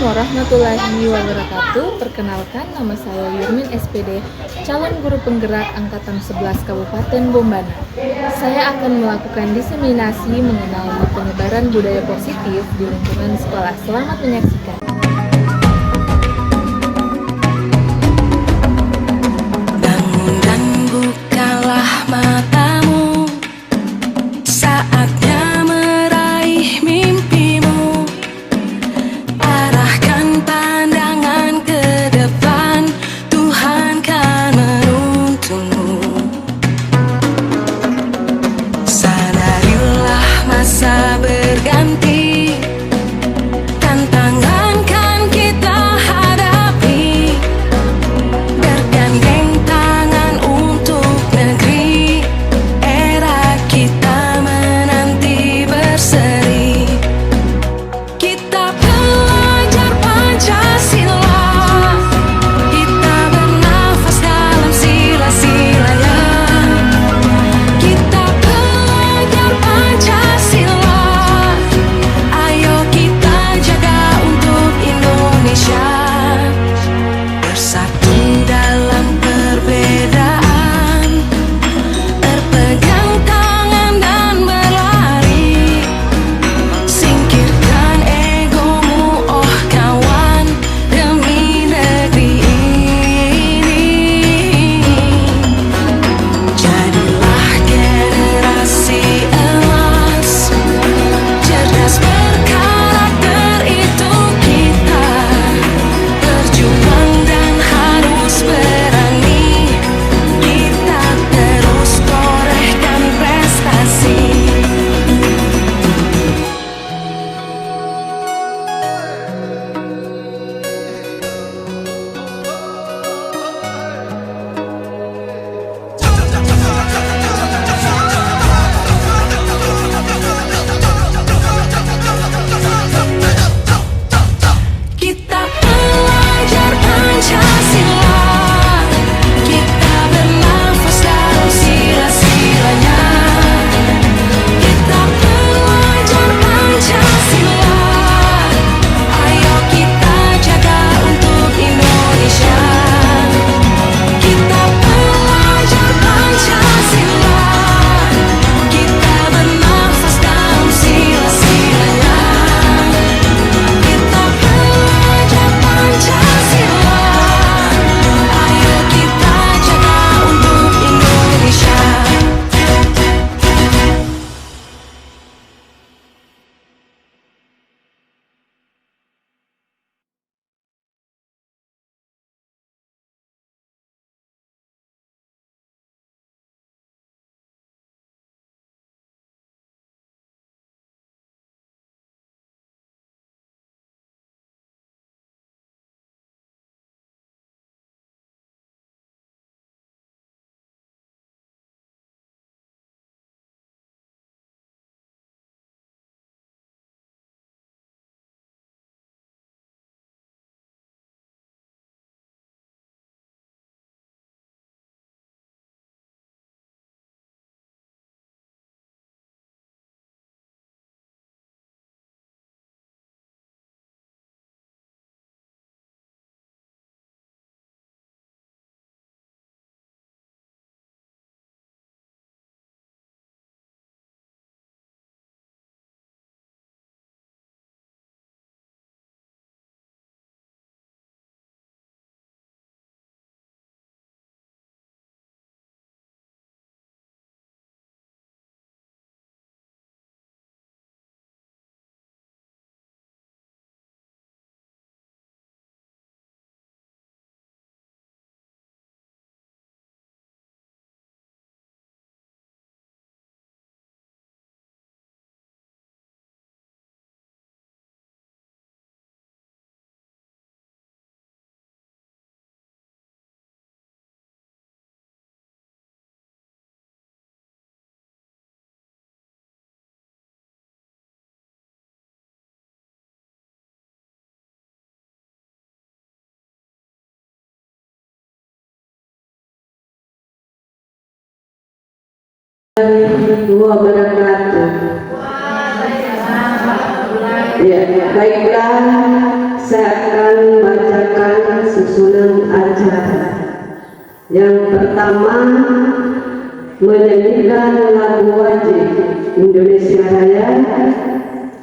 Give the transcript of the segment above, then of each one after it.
warahmatullahi wabarakatuh. Perkenalkan, nama saya Yurmin SPD, calon guru penggerak Angkatan 11 Kabupaten Bombana. Saya akan melakukan diseminasi mengenai penyebaran budaya positif di lingkungan sekolah. Selamat menyaksikan. Bangun dan bukalah matamu, saatnya meraih mimpimu. Arahkan pandangan ke depan, Tuhan kan menuntunmu. Sadarilah masa berganti, tantangan kan kita hadapi. Bergandeng tangan untuk negeri, era kita menanti berseri. Kita belajar Pancasila, kita bernafas dalam sila-silanya. Kita belajar Pancasila, ayo kita jaga untuk Indonesia. Bersatu dalam perbedaan, berpegang tangan dan berlari. Singkirkan egomu, oh kawan, demi negeri ini. Jadilah generasi emas, cerdas berkarakter itu kita. Berjuang dan harus berani, kita terus torehkan prestasi. Kita belajar Pancasila, kita bernafas dalam sila-silanya. Kita belajar Pancasila, ayo kita jaga untuk Indonesia. Kita belajar Pancasila, kita bernafas dalam sila-silanya. Kita belajar Pancasila, ayo kita jaga untuk Indonesia. Wabarakatuh. Ya, baiklah, saat pertama menyanyikan lagu wajib Indonesia Raya.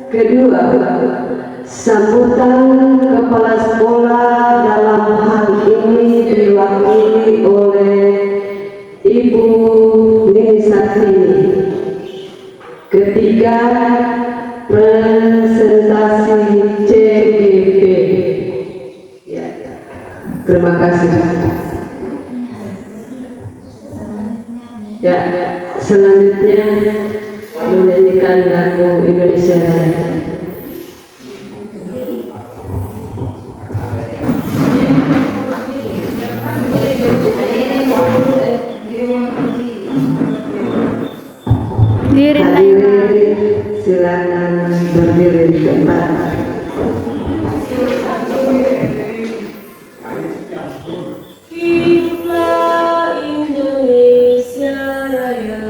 Kedua, sambutan kepala sekolah dalam hal ini diwakili oleh Ibu Nini Sartini. Ketiga, presentasi CGP. Ya, terima kasih. Ya, selanjutnya menyanyikan lagu Indonesia Raya. Hadirin silakan berdiri di tempat. Hiduplah Indonesia Raya,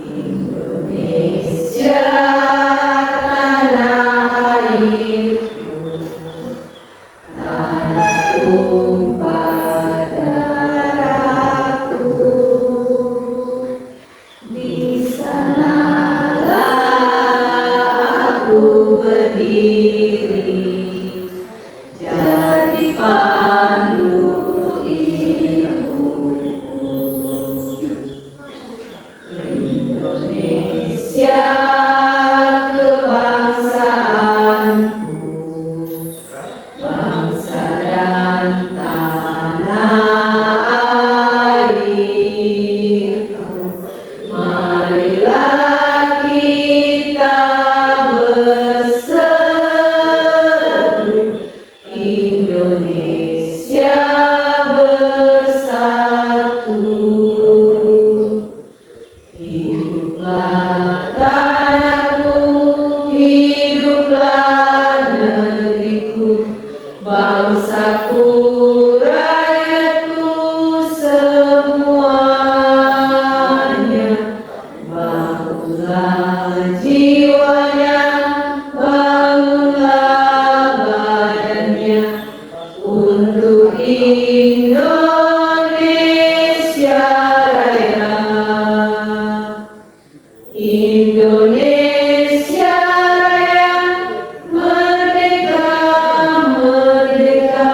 Indonesia tanah airku, tanah tumpah darahku. Di sanalah aku berdiri, jadi pandu hidupku. Indonesia kebangsaanku, bangsa dan tanah airku. Marilah kita berseru, Indonesia bersatu. Hiduplah tanahku, hiduplah negeriku, bangsaku, rakyatku semuanya. Bangunlah jiwanya, bangunlah badannya, untuk Indonesia Raya. Indonesia Raya, merdeka, merdeka,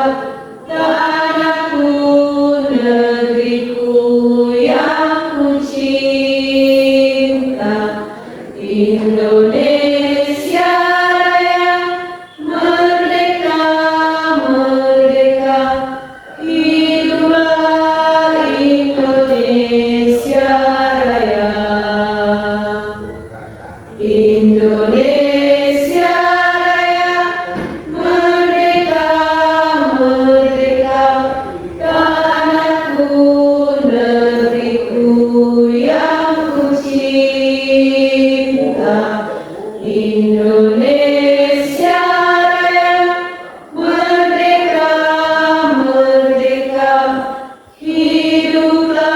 tanahku, negeriku yang ku cinta. Indonesia Raya, merdeka, merdeka, hiduplah Indonesia Raya. Indonesia Raya, merdeka, merdeka, tanahku, negeriku yang ku cinta. Indonesia Raya, merdeka, merdeka, hiduplah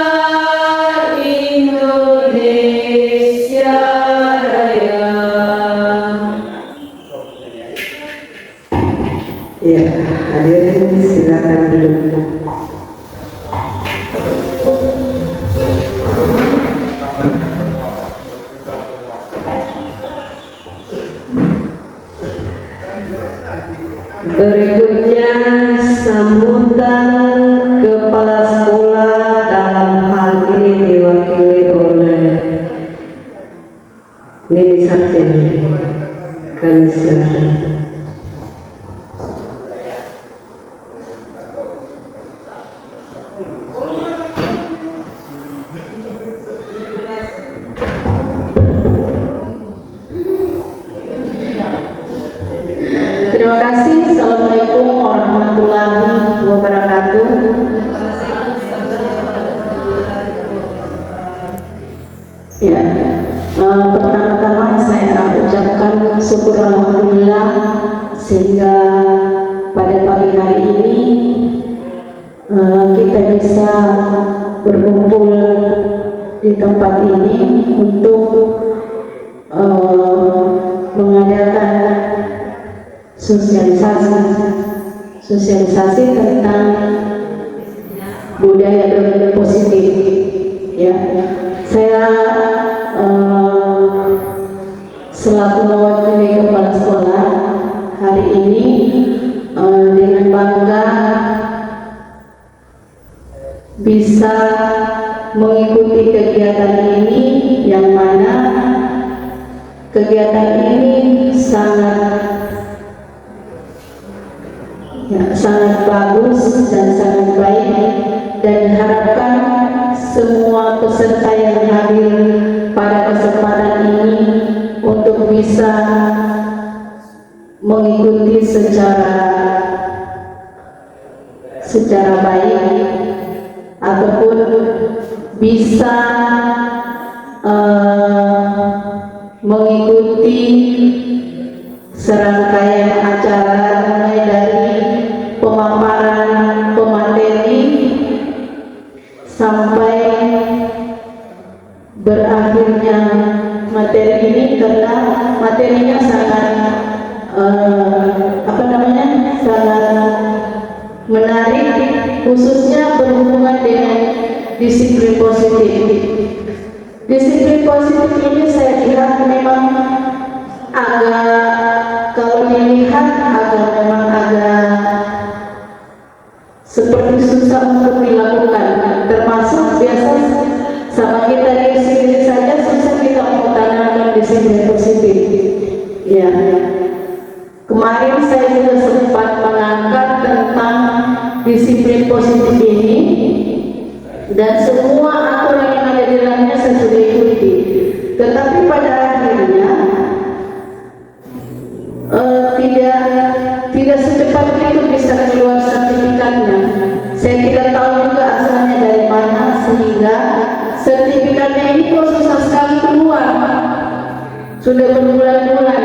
Indonesia Raya. Ya, hadirin silakan duduk. Berikutnya sambutan kepala sekolah dalam hal ini diwakili oleh Nini Sartini. Kami silakan. Terima kasih. Assalamualaikum warahmatullahi wabarakatuh. Ya, pertama-tama saya ucapkan syukur alhamdulillah sehingga pada pagi hari ini kita bisa berkumpul di tempat ini untuk mengadakan sosialisasi tentang budaya yang positif. Ya, saya selaku mewakili kepala sekolah hari ini dengan bangga bisa mengikuti kegiatan ini, yang mana kegiatan ini sangat bagus dan sangat baik, dan diharapkan semua peserta yang hadir pada kesempatan ini untuk bisa mengikuti secara baik, ataupun bisa mengikuti serangkaian acara mulai dari pemaparan pemateri sampai berakhirnya materi ini, karena materinya sangat sangat menarik, khususnya berhubungan dengan disiplin positif. Disiplin positif ini saya kira memang kalau dilihat memang agak seperti susah untuk dilakukan, termasuk biasa sama kita diri sendiri saja susah kita mau tanamkan disiplin positif. Ya, kemarin saya juga sempat mengangkat tentang disiplin positif ini, dan semua aturan yang ada di dalamnya saya sudah ikuti. Tetapi pada akhirnya tidak secepat itu bisa keluar sertifikatnya. Saya tidak tahu juga asalnya dari mana, sehingga sertifikatnya ini kok susah sekali keluar. Sudah berbulan-bulan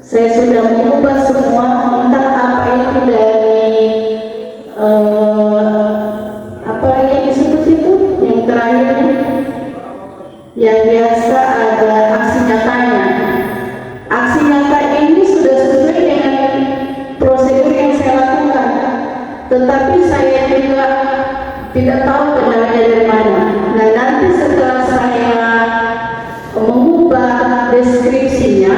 saya sudah mengubah semua, entah apa itu dari apa yang disebut itu yang terakhir, yang biasa ada aksi nyatanya. Aksi nyata ini sudah sesuai dengan prosedur yang saya lakukan, tetapi saya juga tidak tahu kendalanya dari mana. Nah, nanti setelah saya mengubah deskripsinya,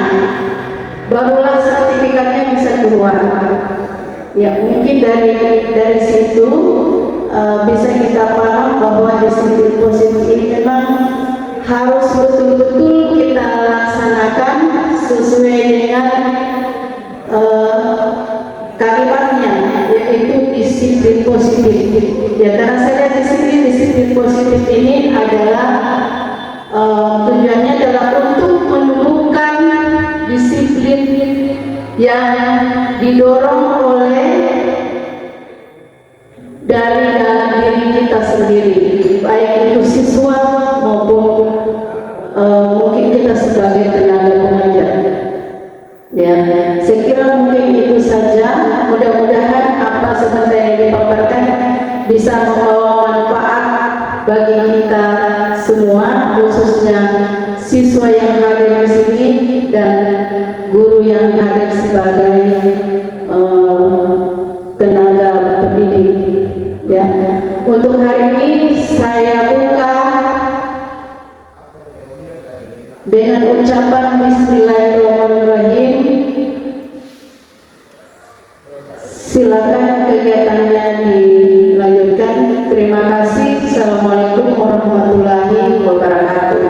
barulah sertifikatnya bisa keluar. Ya, mungkin dari situ bisa kita paham bahwa disiplin positif ini memang harus betul-betul kita laksanakan sesuai dengan kalimatnya, yaitu disiplin positif. Ya, karena saya di sini disiplin positif ini adalah tujuannya adalah untuk menumbuhkan disiplin yang didorong oleh dari dalam diri kita sendiri, baik itu siswa maupun mungkin kita sebagai tenaga pengajar. Ya, saya kira mungkin itu saja. Mudah-mudahan apa seperti yang dipaparkan bisa membawa manfaat bagi kita semua, khususnya siswa yang hadir di sini dan guru yang hadir sebagai tenaga pendidik. Ya, untuk hari ini saya buka dengan ucapan Bismillahirrahmanirrahim. Silakan kegiatannya dilanjutkan. Terima kasih. Assalamualaikum warahmatullahi wabarakatuh.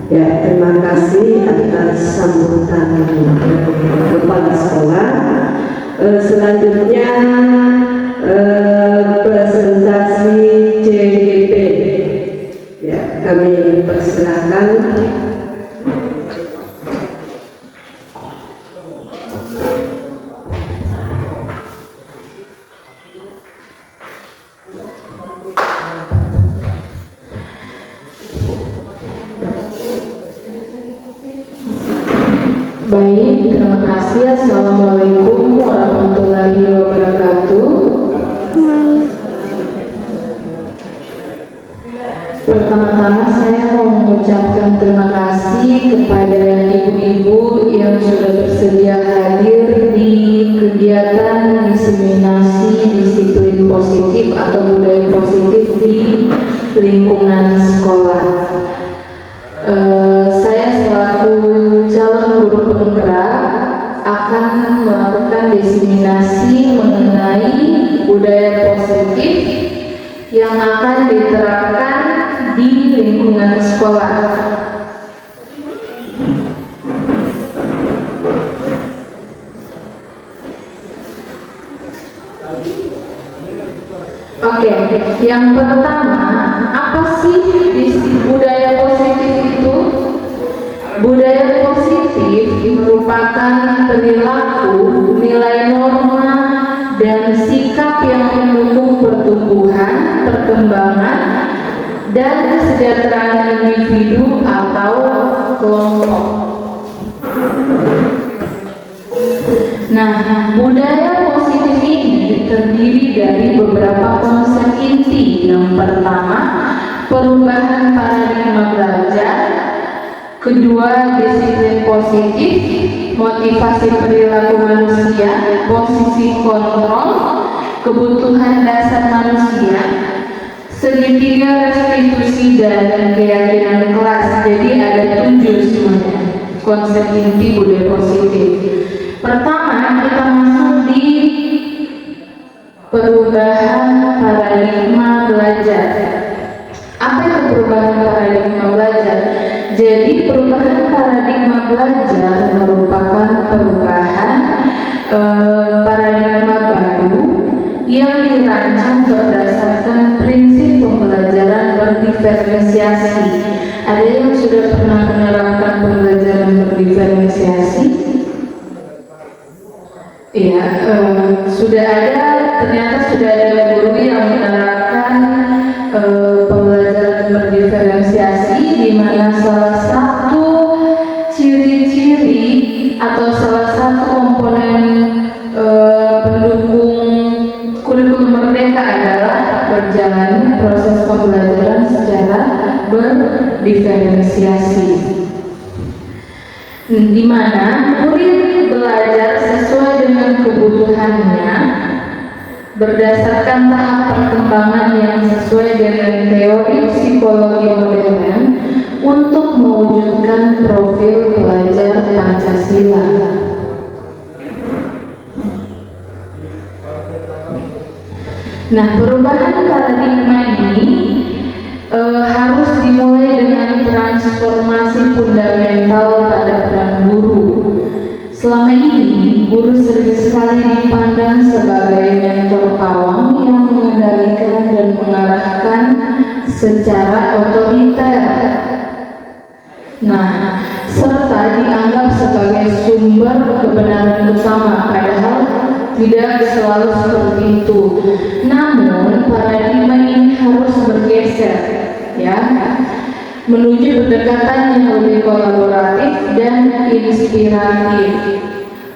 Ya, terima kasih atas sambutan kepala sekolah. Selanjutnya presentasi CGP. Ya, kami persilakan. Baik, terima kasih. Assalamualaikum warahmatullahi wabarakatuh. pertama-tama saya mau mengucapkan terima kasih kepada ibu-ibu yang sudah bersedia hadir di kegiatan diseminasi disiplin positif atau budaya positif di lingkungan sekolah. Saya selaku calon guru penggerak akan melakukan diseminasi mengenai budaya positif yang akan diterapkan di lingkungan sekolah. Oke, yang pertama, apa sih budaya positif itu? Budaya positif merupakan perilaku, nilai norma, dan sikap yang mendukung pertumbuhan, perkembangan, dan kesejahteraan individu atau kelompok. Nah, budaya positif ini terdiri dari beberapa konsep inti. Yang pertama, perubahan paradigma belajar. Kedua, disiplin positif, motivasi perilaku manusia, posisi kontrol, kebutuhan dasar manusia. Segitiga restitusi dan keyakinan kelas. Jadi ada 7 semuanya konsep inti budaya positif. Pertama, kita masuk di perubahan paradigma belajar. Apa itu perubahan paradigma belajar? Jadi perubahan paradigma belajar merupakan perubahan paradigma baru yang dirancang berdasarkan prinsip pembelajaran berdiferensiasi. Ada yang sudah pernah menerapkan pembelajaran berdiferensiasi? Iya, sudah ada. Ternyata sudah ada guru yang menerapkan pembelajaran berdiferensiasi, di mana salah satu ciri-ciri atau salah satu komponen pendukung kurikulum merdeka adalah berjalannya proses pembelajaran secara berdiferensiasi, di mana murid belajar sesuai dengan kebutuhannya berdasarkan tahap perkembangan yang sesuai dengan teori psikologi modern untuk mewujudkan profil pelajar Pancasila. Nah, perubahan paradigma ini harus dimulai dengan transformasi fundamental pada peran guru. Selama ini, guru sering sekali dipandang sebagai mentor pawang yang mengendalikan dan mengarahkan secara otoriter. Nah, serta dianggap sebagai sumber kebenaran utama, padahal tidak selalu seperti itu. Namun, paradigma ini harus bergeser, ya, menuju pendekatan yang lebih kolaboratif dan inspiratif.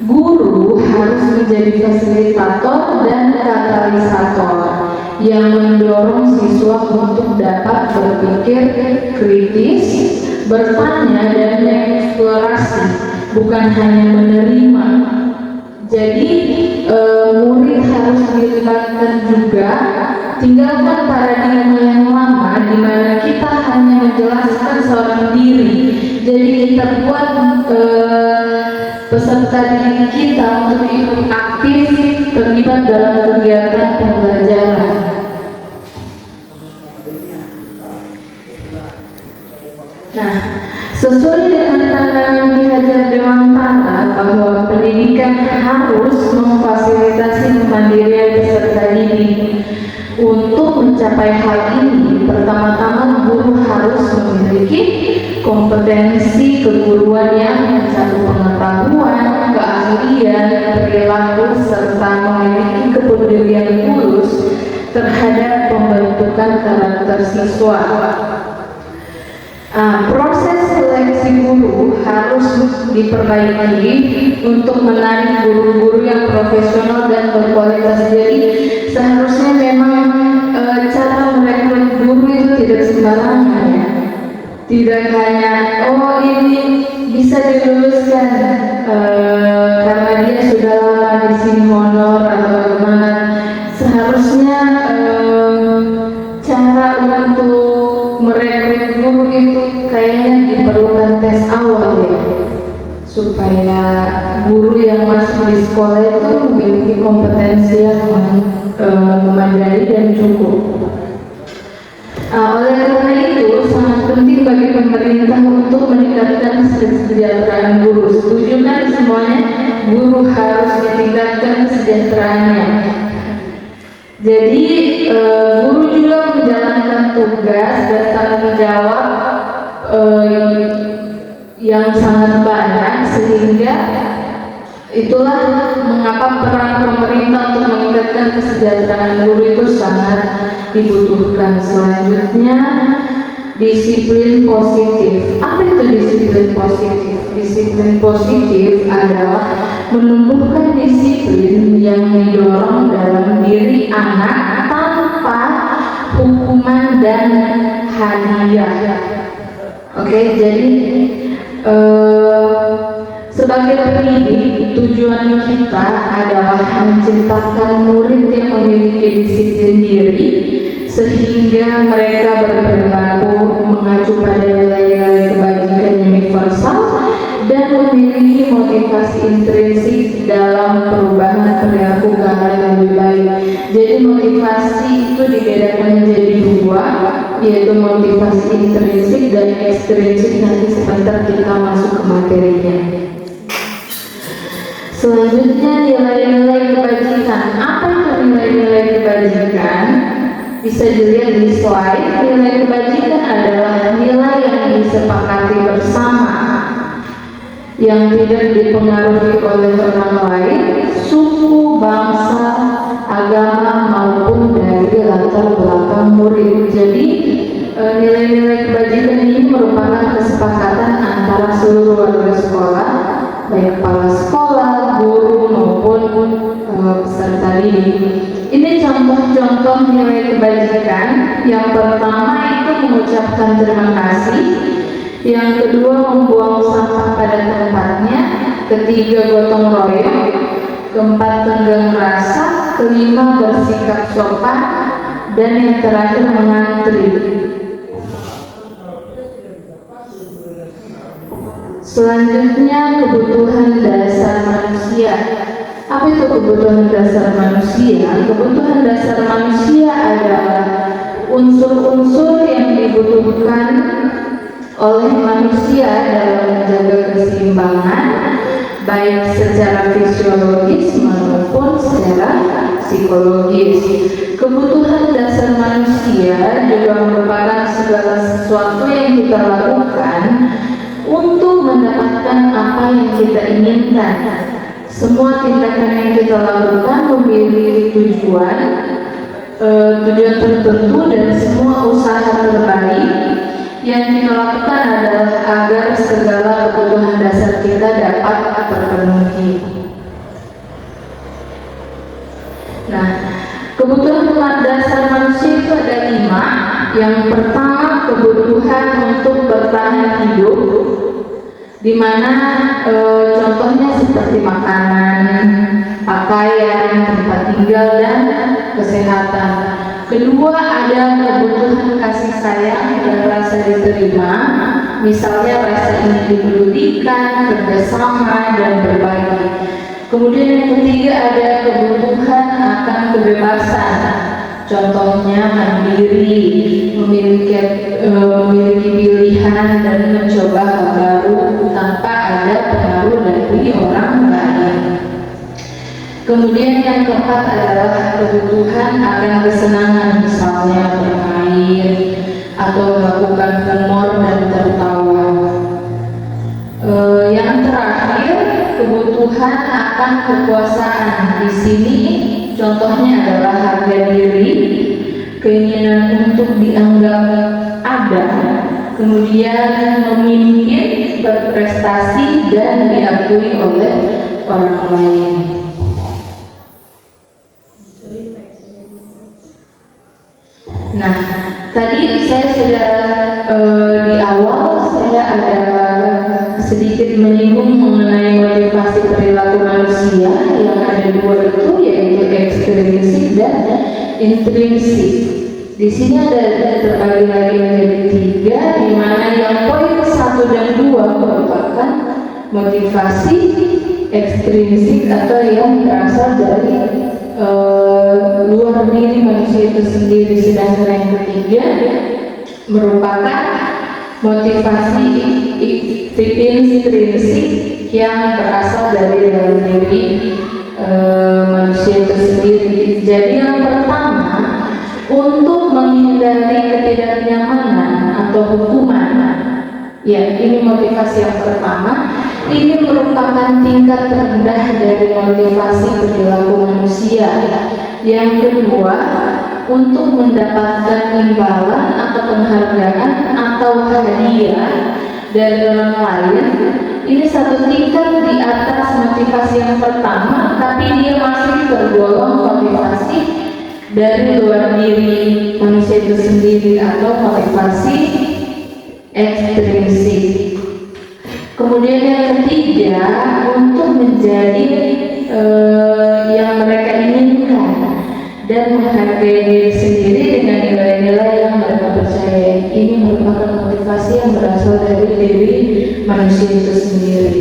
Guru harus menjadi fasilitator dan katalisator yang mendorong siswa untuk dapat berpikir kritis, bertanya dan mengeksplorasi, bukan hanya menerima. Jadi murid harus dilibatkan juga. Tinggalkan paradigma yang lama di mana kita hanya menjelaskan seorang diri. Jadi kita buat peserta didik kita untuk ikut aktif terlibat dalam kegiatan pembelajaran. Nah, sesuai dengan pandangan Ki Hajar Dewantara bahwa pendidikan harus memfasilitasi kemandirian peserta didik. Untuk mencapai hal ini, pertama-tama guru harus memiliki kompetensi keguruan yang mencakup pengetahuan, keahlian, perilaku, serta memiliki kepedulian tulus terhadap pembentukan karakter siswa. Proses seleksi guru harus diperbaiki untuk menarik guru-guru yang profesional dan berkualitas. Jadi seharusnya memang cara merekrut guru itu tidak sembarangan, ya. tidak hanya oh ini bisa diluluskan karena dia sudah lama di sini honor atau bagaimana. Seharusnya cara untuk merekrut guru itu kayaknya diperlukan tes awal ya, supaya guru yang masuk di sekolah itu memiliki kompetensi yang memadai dan cukup. Oleh karena itu sangat penting bagi pemerintah untuk meningkatkan kesejahteraan guru. Setuju kan semuanya? Guru harus ditingkatkan kesejahteraannya. Jadi guru juga menjalankan tugas dan tanggung jawab yang sangat banyak, sehingga itulah mengapa peran pemerintah untuk meningkatkan kesejahteraan guru itu sangat dibutuhkan. Selanjutnya, disiplin positif. Apa itu disiplin positif? Disiplin positif adalah menumbuhkan disiplin yang didorong dalam diri anak tanpa hukuman dan hadiah. Oke, jadi sebagai pendidik, tujuan kita adalah menciptakan murid yang memiliki disiplin diri sehingga mereka berperilaku mengacu pada nilai-nilai kebajikan universal dan memiliki motivasi intrinsik dalam perubahan perilaku ke arah yang lebih baik. Jadi motivasi itu dibedakan menjadi dua, yaitu motivasi intrinsik dan ekstrinsik. Nanti sebentar kita masuk ke materinya. Selanjutnya, nilai-nilai kebajikan. Apa itu nilai-nilai kebajikan? Bisa dilihat di slide. Nilai kebajikan adalah nilai yang disepakati bersama, yang tidak dipengaruhi oleh orang lain, suku, bangsa, agama maupun dari latar belakang murid. Jadi nilai-nilai kebajikan ini merupakan kesepakatan antara seluruh warga sekolah, baik kepala sekolah, guru maupun peserta didik. Ini contoh-contoh nilai kebajikan. Yang pertama itu mengucapkan terima kasih, yang kedua membuang sampah pada tempatnya, ketiga gotong royong, keempat tenggang rasa, kelima bersikap sopan, dan yang terakhir mengantri. Selanjutnya, kebutuhan dasar manusia. Apa itu kebutuhan dasar manusia? Kebutuhan dasar manusia adalah unsur-unsur yang dibutuhkan oleh manusia dalam menjaga keseimbangan, baik secara fisiologis maupun secara psikologis. Kebutuhan dasar manusia juga merupakan segala sesuatu yang kita lakukan untuk mendapatkan apa yang kita inginkan. Semua tindakan yang kita lakukan memiliki tujuan tertentu, dan semua usaha terbaik yang kita lakukan adalah agar segala kebutuhan dasar kita dapat terpenuhi. Nah, kebutuhan dasar manusia itu ada 5. Yang pertama, kebutuhan untuk bertahan hidup, di mana contohnya seperti makanan, pakaian, tempat tinggal, dan kesehatan. Kedua, ada kebutuhan kasih sayang dan rasa diterima, misalnya rasa ingin dipedulikan, kerjasama, dan berbagi. Kemudian yang ketiga, ada kebutuhan akan kebebasan, contohnya mandiri, memiliki pilihan dan mencoba hal baru tanpa ada pengaruh dari orang lain. Kemudian yang keempat adalah kebutuhan akan kesenangan, misalnya bermain atau melakukan humor dan tertawa. Yang terakhir, kebutuhan akan kekuasaan. Di sini contohnya adalah harga diri, keinginan untuk dianggap ada, kemudian memimpin, berprestasi, dan diakui oleh orang lain. Nah, tadi saya sudah di awal ada sedikit menyinggung mengenai motivasi perilaku manusia yang ada dua itu, yaitu ekstrinsik dan intrinsik. Di sini ada terbagi lagi menjadi tiga, di mana yang poin 1 dan 2 merupakan motivasi ekstrinsik atau yang berasal dari luar diri manusia itu sendiri, sedangkan yang ketiga merupakan motivasi intrinsik yang berasal dari dalam diri manusia itu sendiri. Jadi yang pertama, untuk menghindari ketidaknyamanan atau hukuman, ya ini motivasi yang pertama. Ini merupakan tingkat terendah dari motivasi perilaku manusia. Yang kedua, untuk mendapatkan imbalan atau penghargaan atau hadiah dari orang lain, ini satu tingkat di atas motivasi yang pertama, tapi dia masih tergolong motivasi dari luar diri manusia itu sendiri atau motivasi ekstrinsik. Kemudian yang ketiga, untuk menjadi yang mereka inginkan dan menghargai diri sendiri dengan nilai-nilai yang mereka percaya. Ini merupakan motivasi yang berasal dari diri manusia itu sendiri.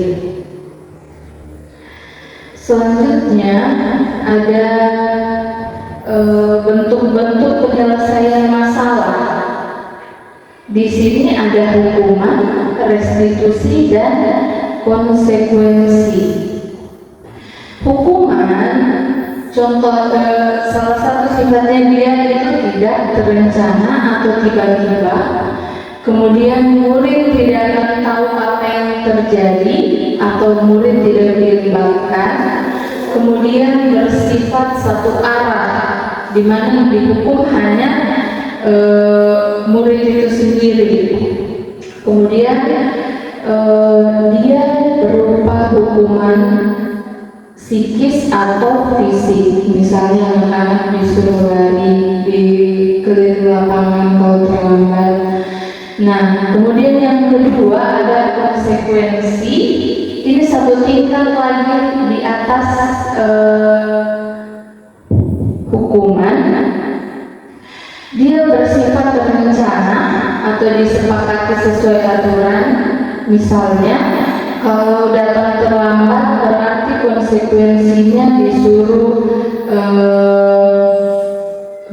Selanjutnya ada bentuk-bentuk penyelesaian masalah. Di sini ada hukuman, restitusi, dan konsekuensi. Hukuman, contoh salah satu sifatnya dia itu tidak terencana atau tiba-tiba. Kemudian murid tidak akan tahu apa yang terjadi atau murid tidak dilibatkan. Kemudian bersifat satu arah, di mana dihukum hanya murid itu sendiri. Kemudian dia berupa hukuman psikis atau fisik. Misalnya anak disuruh lari di keliling lapangan kalau terlambat. Nah, kemudian yang kedua ada konsekuensi. Ini satu tingkat lagi di atas hukuman. Dia bersifat terencana atau disepakati sesuai aturan. Misalnya, kalau datang terlambat berarti konsekuensinya disuruh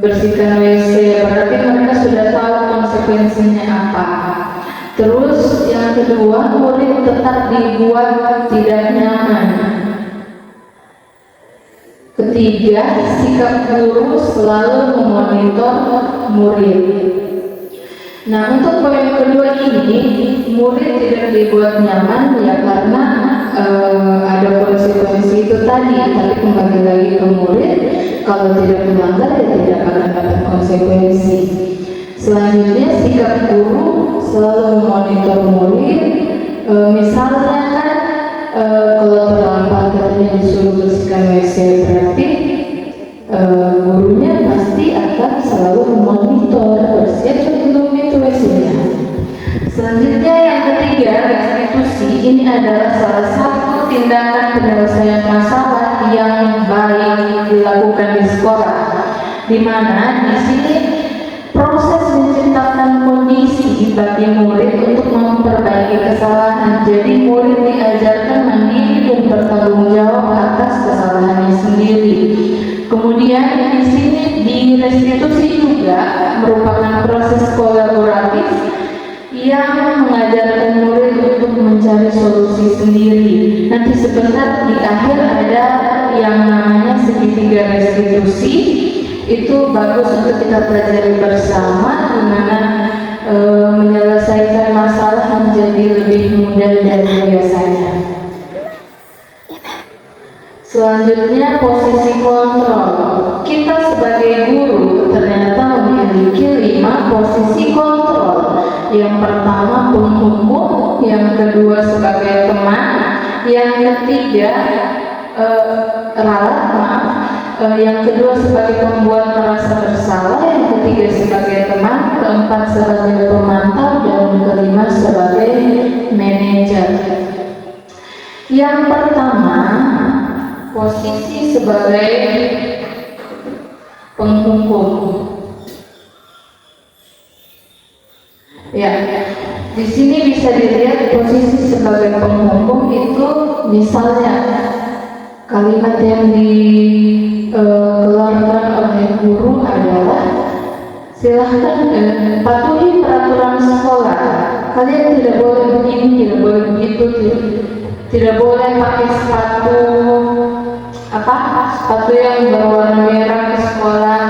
bersihkan WC. Berarti mereka sudah tahu konsekuensinya apa. Terus yang kedua, murid tetap dibuat tidak nyaman. Ketiga, sikap guru selalu memonitor murid. Nah, untuk poin kedua ini, murid tidak dibuat nyaman ya karena ada konsekuensi itu tadi. Tapi kembali lagi ke murid, kalau tidak melanggar ya tidak akan dapat konsekuensi. Selanjutnya, sikap guru selalu memonitor murid. Misalnya kan kalau terlambat katanya disuruh bersihkan WC, berarti gurunya pasti akan selalu memonitor bersih atau belum itu WC-nya. Selanjutnya yang ketiga, restitusi. Ini adalah salah satu tindakan penyelesaian masalah yang baik dilakukan di sekolah, di mana di sini proses menciptakan kondisi bagi murid untuk memperbaiki kesalahan. Jadi murid diajarkan mandiri dan bertanggung jawab atas kesalahannya sendiri. Kemudian di sini di restitusi juga merupakan proses kolaboratif yang mengajarkan murid untuk mencari solusi sendiri. Nanti sebentar di akhir ada yang namanya segitiga restitusi. Itu bagus untuk kita pelajari bersama, di mana menyelesaikan masalah menjadi lebih mudah dari biasanya. Selanjutnya, posisi kontrol. Kita sebagai guru ternyata memiliki 5 posisi kontrol. Yang pertama penghukum, yang kedua sebagai teman, yang ketiga yang kedua sebagai pembuat merasa bersalah, yang ketiga sebagai teman, keempat sebagai pemantau, dan kelima sebagai Yang pertama, posisi sebagai penghukum. Ya, di sini bisa dilihat posisi sebagai penghukum itu misalnya kalimat yang dikeluarkan oleh guru adalah silahkan patuhi peraturan sekolah. Kalian tidak boleh begini, tidak boleh begitu, tidak boleh pakai sepatu yang berwarna merah ke sekolah,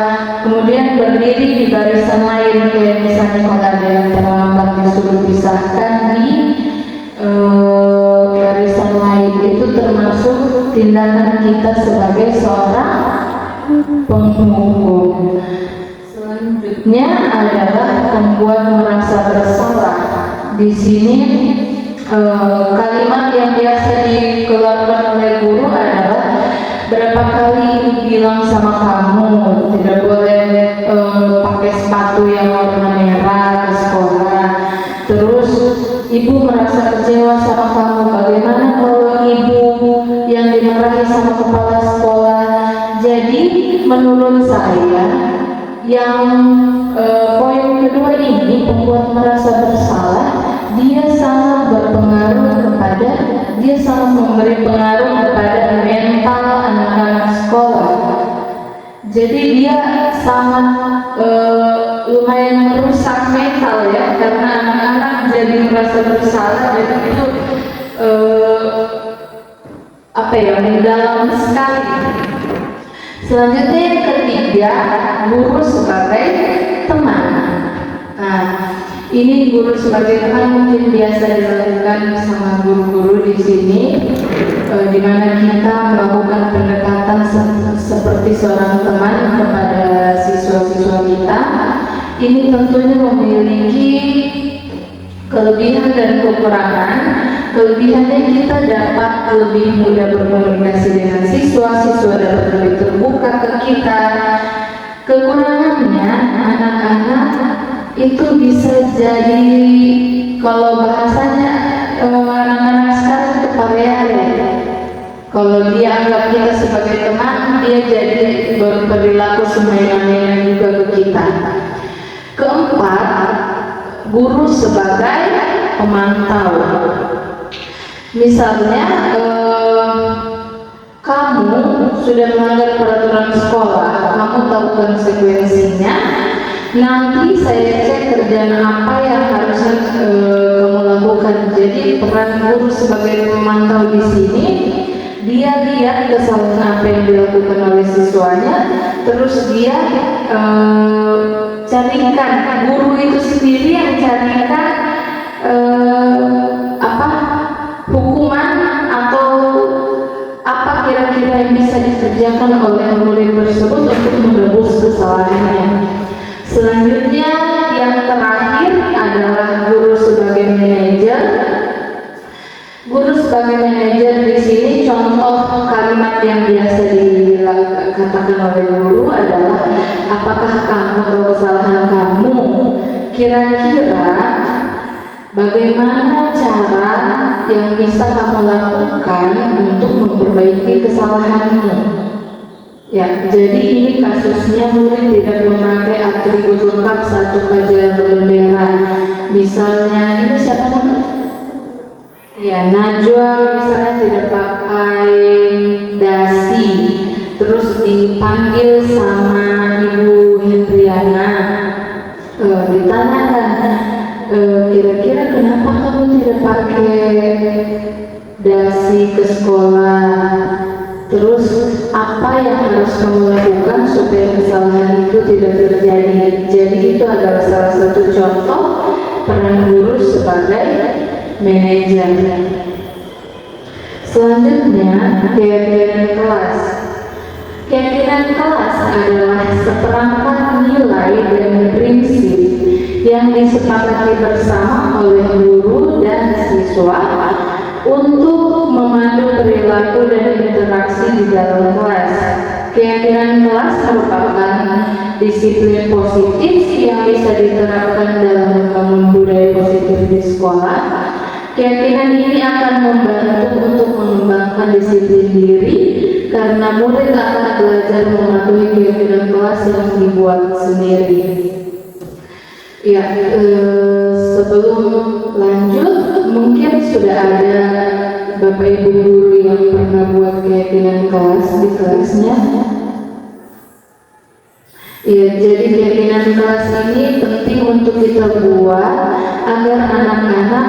kemudian berdiri di barisan lain, kayak misalnya kalau ada yang terlambat disuruh pisahkan di barisan lain. Itu termasuk tindakan kita sebagai seorang penghukum. Selanjutnya adalah membuat merasa bersalah. Di sini kalimat yang biasa dikeluarkan oleh guru adalah, berapa kali ibu bilang sama kamu tidak boleh pakai sepatu yang warna merah ke sekolah. Terus ibu merasa kecewa sama kamu, bagaimana kalau ibu yang dimarahi sama kepala sekolah. Jadi menurut saya yang poin kedua ini, membuat merasa bersalah, dia sangat memberi pengaruh kepada mental anak-anak sekolah. Jadi dia sangat lumayan merusak mental ya, karena anak-anak jadi merasa bersalah. Jadi itu mendalam sekali. Selanjutnya yang ketiga, guru sebagai teman. Nah, ini guru sebagai teman mungkin biasa dilakukan sama guru-guru di sini, di mana kita melakukan pendekatan seperti seorang teman kepada siswa-siswa kita. Ini tentunya memiliki kelebihan dan kekurangan. Kelebihannya kita dapat lebih mudah berkomunikasi dengan siswa dapat lebih terbuka ke kita. Kekurangannya, anak-anak itu bisa jadi, kalau bahasanya anak-anak sekarang itu pareare. Kalau dia anggap kita sebagai teman, dia jadi berperilaku semena-mena juga ke kita. Keempat, guru sebagai pemantau. Misalnya kamu sudah melanggar peraturan sekolah, kamu tahu konsekuensinya. Nanti saya cek kerjaan apa yang harusnya kamu lakukan. Jadi peran guru sebagai pemantau di sini, dia lihat kesalahan apa yang dilakukan oleh siswanya, terus dia carikan, guru itu sendiri yang carikan hukuman atau apa kira-kira yang bisa dikerjakan oleh murid tersebut untuk menebus kesalahannya. Selanjutnya yang terakhir adalah guru sebagai manajer. Guru sebagai manajer di sini, contoh kalimat yang biasa dikatakan oleh guru adalah, apakah kamu tahu kesalahan kamu? Kira-kira bagaimana cara yang bisa kamu lakukan untuk memperbaiki kesalahanmu? Ya, jadi ini kasusnya murid tidak memakai atribut lengkap satu pelajaran bendera. Misalnya ini siapa namanya? Ya, Najwa misalnya tidak pakai dasi, terus dipanggil sama Ibu Hendriana, ditanyakan, kira-kira kenapa kamu tidak pakai dasi ke sekolah? Terus apa yang harus kamu lakukan supaya kesalahan itu tidak terjadi? Jadi itu adalah salah satu contoh peran guru sebagai manajer. Selanjutnya, keyakinan kelas. Keyakinan kelas adalah seperangkat nilai dan prinsip yang disepakati bersama oleh guru dan siswa untuk memandu perilaku dan interaksi di dalam kelas. Keyakinan kelas merupakan disiplin positif yang bisa diterapkan dalam membangun budaya positif di sekolah. Keyakinan ini akan membantu untuk mengembangkan disiplin diri karena murid akan belajar mematuhi keyakinan kelas yang dibuat sendiri. Ya, sebelum lanjut, mungkin sudah ada Bapak Ibu guru yang pernah buat keyakinan kelas di kelasnya. Ya, jadi keyakinan kelas ini penting untuk kita buat agar anak-anak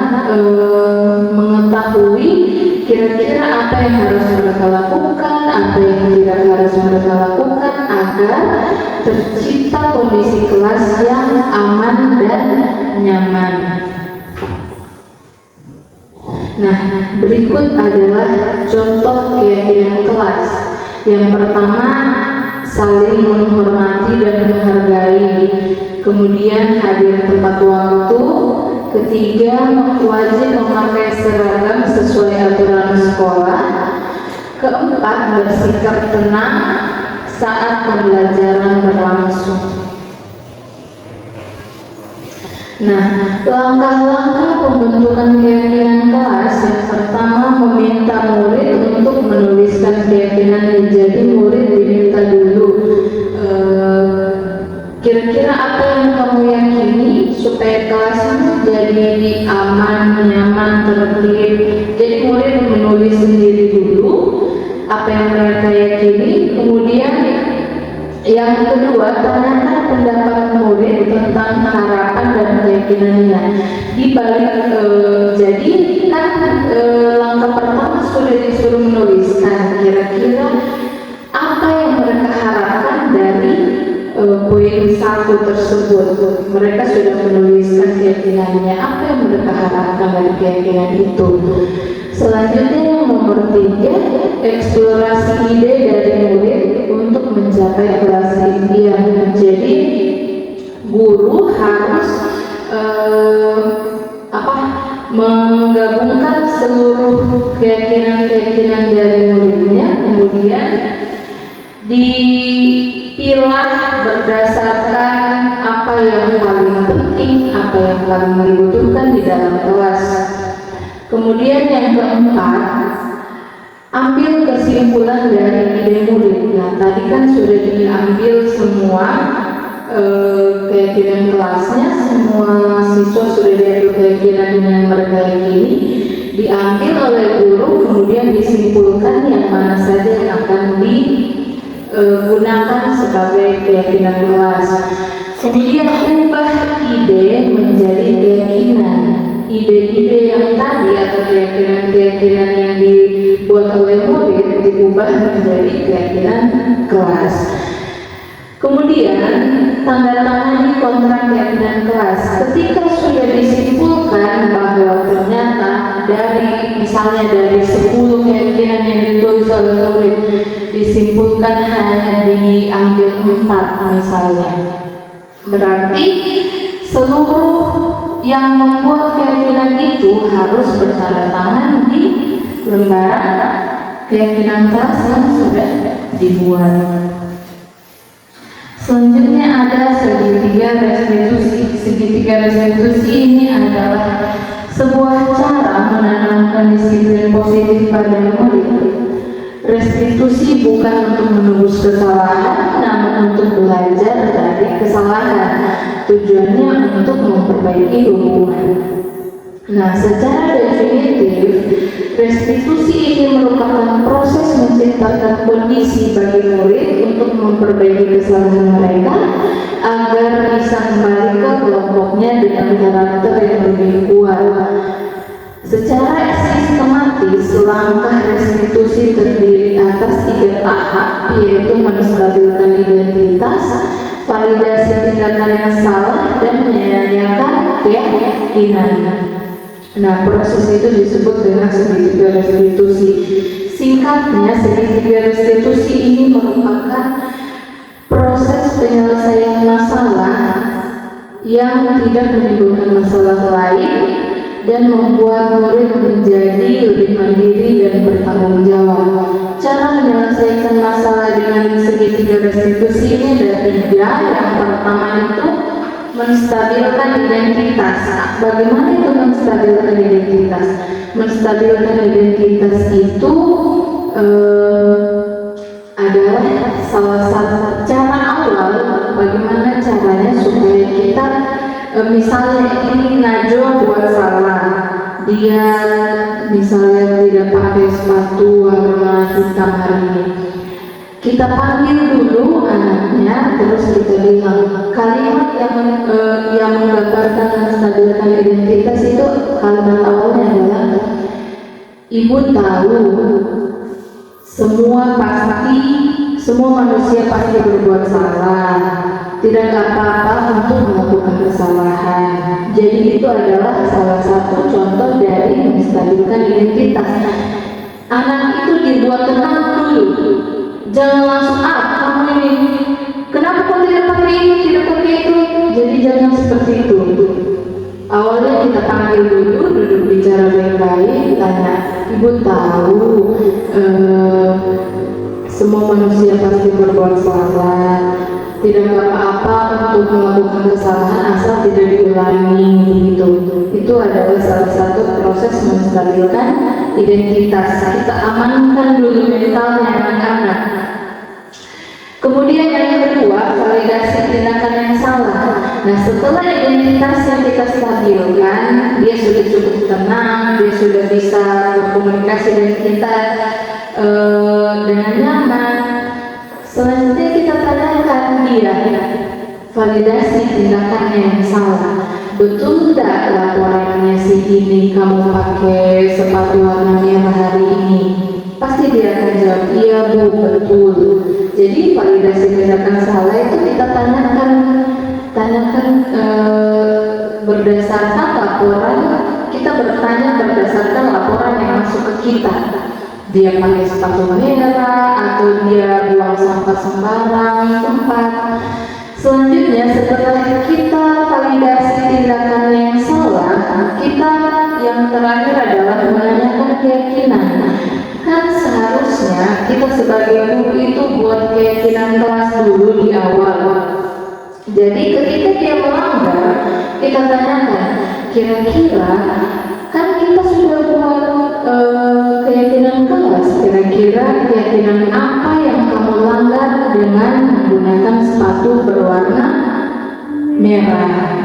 mengetahui kira-kira apa yang harus mereka lakukan, apa yang tidak harus mereka lakukan agar tercipta kondisi kelas yang aman dan nyaman. Nah, berikut adalah contoh keyakinan kelas. Yang pertama, saling menghormati dan menghargai. Kemudian hadir tepat waktu. Ketiga, wajib memakai seragam sesuai aturan sekolah. Keempat, bersikap tenang saat pembelajaran berlangsung. Nah, langkah-langkah pembentukan keyakinan kelas. Yang pertama, meminta murid untuk menuliskan keyakinan. Jadi murid diminta dulu, kira-kira apa yang kamu yakini supaya kelasmu jadi aman, nyaman, tertib. Jadi murid menulis sendiri dulu apa yang mereka yakini. Kemudian yang kedua, tanyakan pendapat murid tentang harapan dan keyakinannya. Di balik jadi kan langkah pertama sudah disuruh menuliskan kira-kira apa yang mereka harapkan dari poin 1 tersebut. Mereka sudah menuliskan keyakinannya, apa yang mereka harapkan dari keyakinan itu. Selanjutnya yang nomor 3, eksplorasi ide dari murid untuk mencapai kelas impian. Jadi guru harus menggabungkan seluruh keyakinan-keyakinan dari muridnya, kemudian dipilah berdasarkan apa yang paling penting, apa yang paling dibutuhkan di dalam kelas. Kemudian yang keempat, ambil kesimpulan dari ide murid. Nah, tadi kan sudah diambil semua keyakinan kelasnya, semua siswa sudah diambil keyakinan yang mereka yakini, diambil oleh guru, kemudian disimpulkan yang mana saja yang akan digunakan sebagai keyakinan kelas. Kemudian ubah ide menjadi keyakinan. Ide-ide yang tadi atau keyakinan-keyakinan yang dibuat oleh murid diubah menjadi keyakinan kelas. Kemudian tandatangani kontrak keyakinan kelas. Ketika sudah disimpulkan bahwa ternyata misalnya dari 10 keyakinan yang ditulis oleh murid disimpulkan hanya diambil 4 misalnya, berarti seluruh yang membuat keyakinan itu harus bertanda tangan di lembaran keyakinan kelas yang sudah dibuat. Selanjutnya ada segitiga restitusi. Segitiga restitusi ini adalah sebuah cara menanamkan disiplin positif pada murid. Restitusi bukan untuk menebus kesalahan, namun untuk belajar dari kesalahan. Tujuannya untuk memperbaiki hubungan. Nah, secara definitif, restitusi ini merupakan proses menciptakan kondisi bagi murid untuk memperbaiki kesalahan mereka agar bisa kembali ke kelompoknya dengan karakter yang lebih kuat. Secara sistematis, langkah restitusi terdiri atas 3 tahap, yaitu menstabilkan identitas, validasi tindakan yang salah, dan menyediakan keyakinan. Nah, proses itu disebut dengan segitiga restitusi. Singkatnya, segitiga restitusi ini merupakan proses penyelesaian masalah yang tidak menimbulkan masalah lain dan membuat murid menjadi lebih mandiri dan bertanggung jawab. Cara menyelesaikan masalah dengan segitiga restitusi ini ada 3. Yang pertama itu menstabilkan identitas. Bagaimana itu menstabilkan identitas? Menstabilkan identitas itu adalah salah satu cara awal. Bagaimana caranya supaya kita misalnya ini Najwa buat salah, dia misalnya tidak pakai sepatu warna hitam hari ini, kita panggil dulu anaknya, terus kita bilang kalimat yang menggambarkan menstabilkan identitas itu, kalimat awalnya adalah ibu tahu semua manusia pasti berbuat salah, tidak apa-apa untuk melakukan kesalahan. Jadi itu adalah salah satu contoh dari menstabilkan identitas. Anak itu dibuat tenang dulu, jangan langsung kamu ini kenapa kau tidak pakai ini, tidak pakai itu. Jadi jangan seperti itu. Awalnya kita panggil dulu, duduk bicara baik-baik, tanya, ibu tahu semua manusia pasti berbuat salah, tidak apa-apa untuk melakukan kesalahan asal tidak diulangi. Itu adalah salah satu proses menstabilkan identitas. Kita amankan dulu mentalnya anak-anak. Kemudian yang kedua, validasi tindakan yang salah. Nah, setelah identitas yang kita stabilkan, dia sudah cukup tenang, dia sudah bisa berkomunikasi dengan kita dengan nyaman. Selanjutnya kita tanyakan dia validasi tindakannya yang salah. Betul tidak laporannya si ini kamu pakai sepatu warna merah hari ini? Pasti dia akan jawab, iya bu, betul. Jadi validasi tindakan salah itu kita tanyakan berdasarkan laporan. Kita bertanya berdasarkan laporan yang masuk ke kita. Dia pakai sepatu merah atau dia buang sampah sembarang tempat. Selanjutnya setelah kita validasi tindakan yang salah, kita yang terakhir adalah menanyakan keyakinan. Kan seharusnya kita sebagai guru itu buat keyakinan kelas dulu di awal. Jadi ketika dia melanggar, kita tanyakan, kira-kira kan kita sudah buat keyakinan kelas, kira-kira keyakinan apa yang kamu langgar dengan menggunakan sepatu berwarna merah?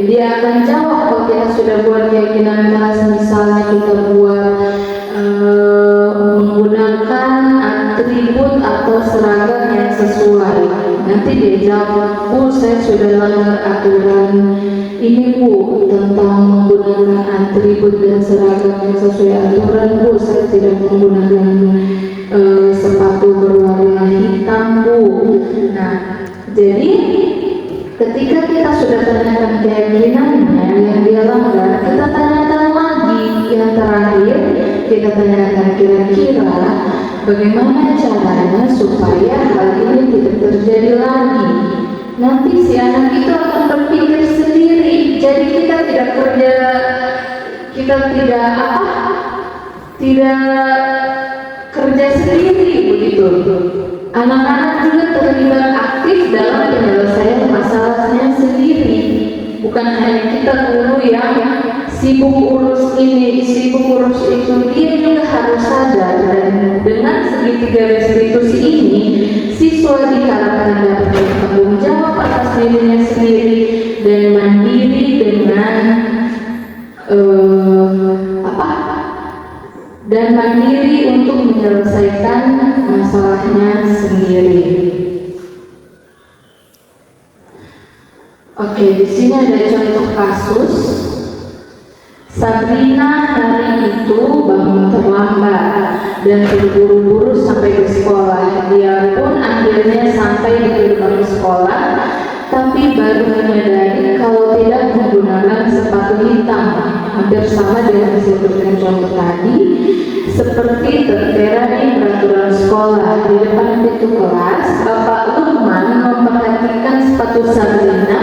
Dia akan jawab. Kalau kita sudah buat keyakinan kelas, misalnya kita buat menggunakan atribut atau seragam yang sesuai, nanti dia jawab, bu saya sudah langgar aturan ini bu tentang menggunakan atribut dan seragam yang sesuai aturan bu, saya tidak menggunakan sepatu berwarna hitam bu. Nah, jadi ketika kita sudah tanyakan keyakinannya yang dia langgar, kita tanyakan lagi yang terakhir, kita tanyakan kira-kira bagaimana caranya supaya hal ini tidak terjadi lagi. Nanti si anak itu akan berpikir sendiri. Jadi kita tidak kerja sendiri begitu. Anak-anak juga terlibat aktif dalam penyelesaian masalahnya sendiri. Bukan hanya kita guru yang sibuk urus ini, sibuk urus itu, dia juga harus sadar. Dan dengan segitiga restitusi ini, siswa diharapkan dapat bertanggung jawab atas dirinya sendiri dan mandiri dengan dan mandiri untuk menyelesaikan masalahnya sendiri. Oke, di sini ada contoh kasus. Sabrina hari itu bangun terlambat dan terburu-buru sampai ke sekolah. Dia pun akhirnya sampai di gerbang sekolah, tapi baru menyadari kalau tidak menggunakan sepatu hitam. Hampir sama dengan disebutkan contoh tadi, seperti tertera di peraturan sekolah. Di depan pintu kelas, Bapak Lukman memperhatikan sepatu Sabrina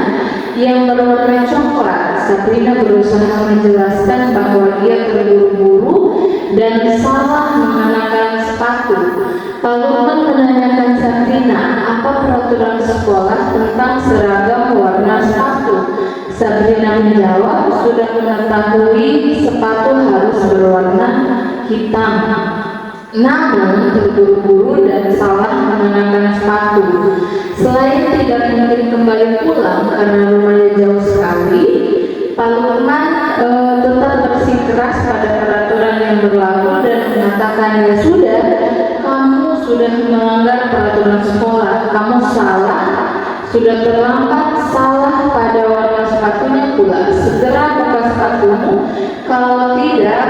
yang berwarna coklat. Sabrina berusaha menjelaskan bahwa dia terburu-buru dan salah mengenakan sepatu. Pak Lukman menanyakan Sabrina, apa peraturan sekolah tentang seragam warna warna sepatu. Sabrina menjawab, sudah mengetahui sepatu harus berwarna hitam. Namun terburu-buru dan salah mengenakan sepatu. Selain tidak mungkin kembali pulang karena rumahnya jauh sekali, Pak Lukman tetap bersikeras pada peraturan yang berlaku dan mengatakan, ya sudah, kamu sudah melanggar peraturan sekolah, kamu salah, sudah terlambat, salah pada warna sepatunya pula. Segera buka sepatumu, kalau tidak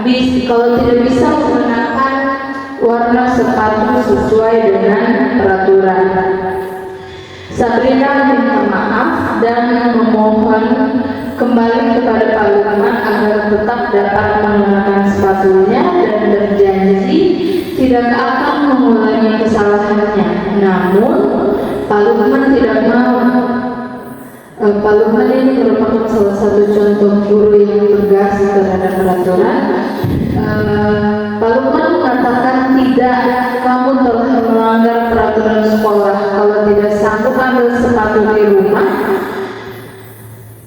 bisa menggunakan warna sepatu sesuai dengan peraturan. Sabrina minta maaf dan memohon kembali kepada Pak Lukman agar tetap dapat menggunakan sepatunya dan berjanji tidak akan mengulangi kesalahannya. Namun Pak Lukman tidak mau. Pak Lukman ini merupakan salah satu contoh guru yang tegas terhadap peraturan. Pak Lukman mengatakan, tidak, kamu telah melanggar peraturan sekolah. Kalau tidak sanggup ambil sepatu di rumah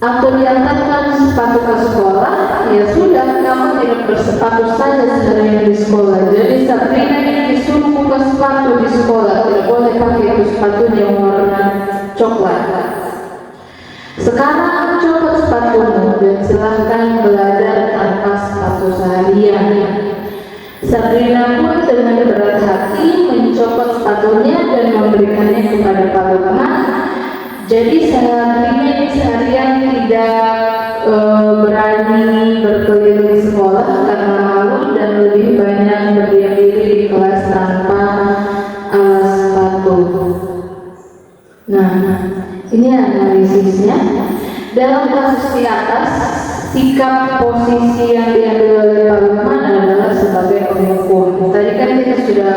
atau diantarkan sepatu ke sekolah, ya sudah, kamu tidak bersepatu saja sebenarnya di sekolah. Jadi Sabrina ini disuruh buka sepatu di sekolah, tidak boleh pakai itu sepatu yang warna coklat. Sekarang copot sepatumu dan silahkan belajar tanpa sepatu seharian. Sabrina pun dengan berat hati mencopot sepatunya dan memberikannya kepada Pak Lukman. Jadi Sabrina ini seharian tidak berani berkeliling di sekolah karena malu dan lebih banyak berdiam diri di kelas tanpa alas sepatu. Nah, ini analisisnya. Dalam kasus di atas, sikap posisi yang diambil oleh Pak Lukman adalah sebagai penghukum. Tadi kan kita sudah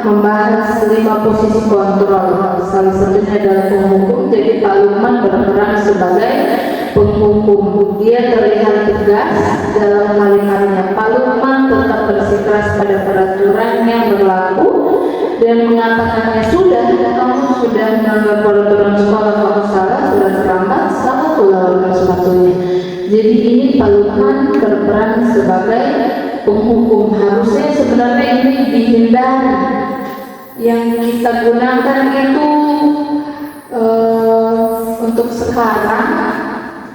membahas 5 posisi kontrol. Salah satunya adalah penghukum. Jadi Pak Lukman berperan sebagai penghukum. Dia terlihat tegas dalam kalimatnya. Pak Lukman tetap bersikeras pada peraturan yang berlaku dan mengatakannya, sudah, kamu sudah melanggar peraturan sekolah, kamu salah, sudah terlambat, salah pula warna sepatunya. Jadi ini Pak Lukman berperan sebagai penghukum. Harusnya sebenarnya ini dihindari. Yang kita gunakan itu untuk sekarang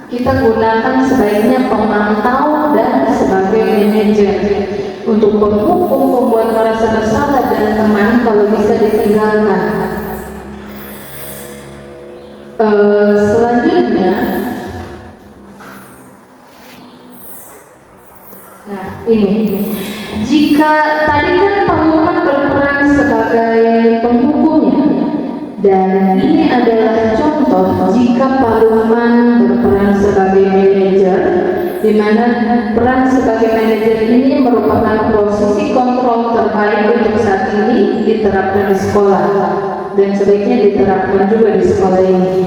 kita gunakan sebaiknya pemantau dan sebagai manajer. Untuk penghukum, membuat merasa bersalah dan teman kalau bisa ditinggalkan. Selanjutnya, nah ini, jika tadi kan Pak Lukman berperan sebagai penghukumnya, dan ini adalah contoh jika Pak Lukman berperan sebagai manajer, di mana peran sebagai manajer ini merupakan posisi kontrol terbaik untuk saat ini diterapkan di sekolah dan sebaiknya diterapkan juga di sekolah ini.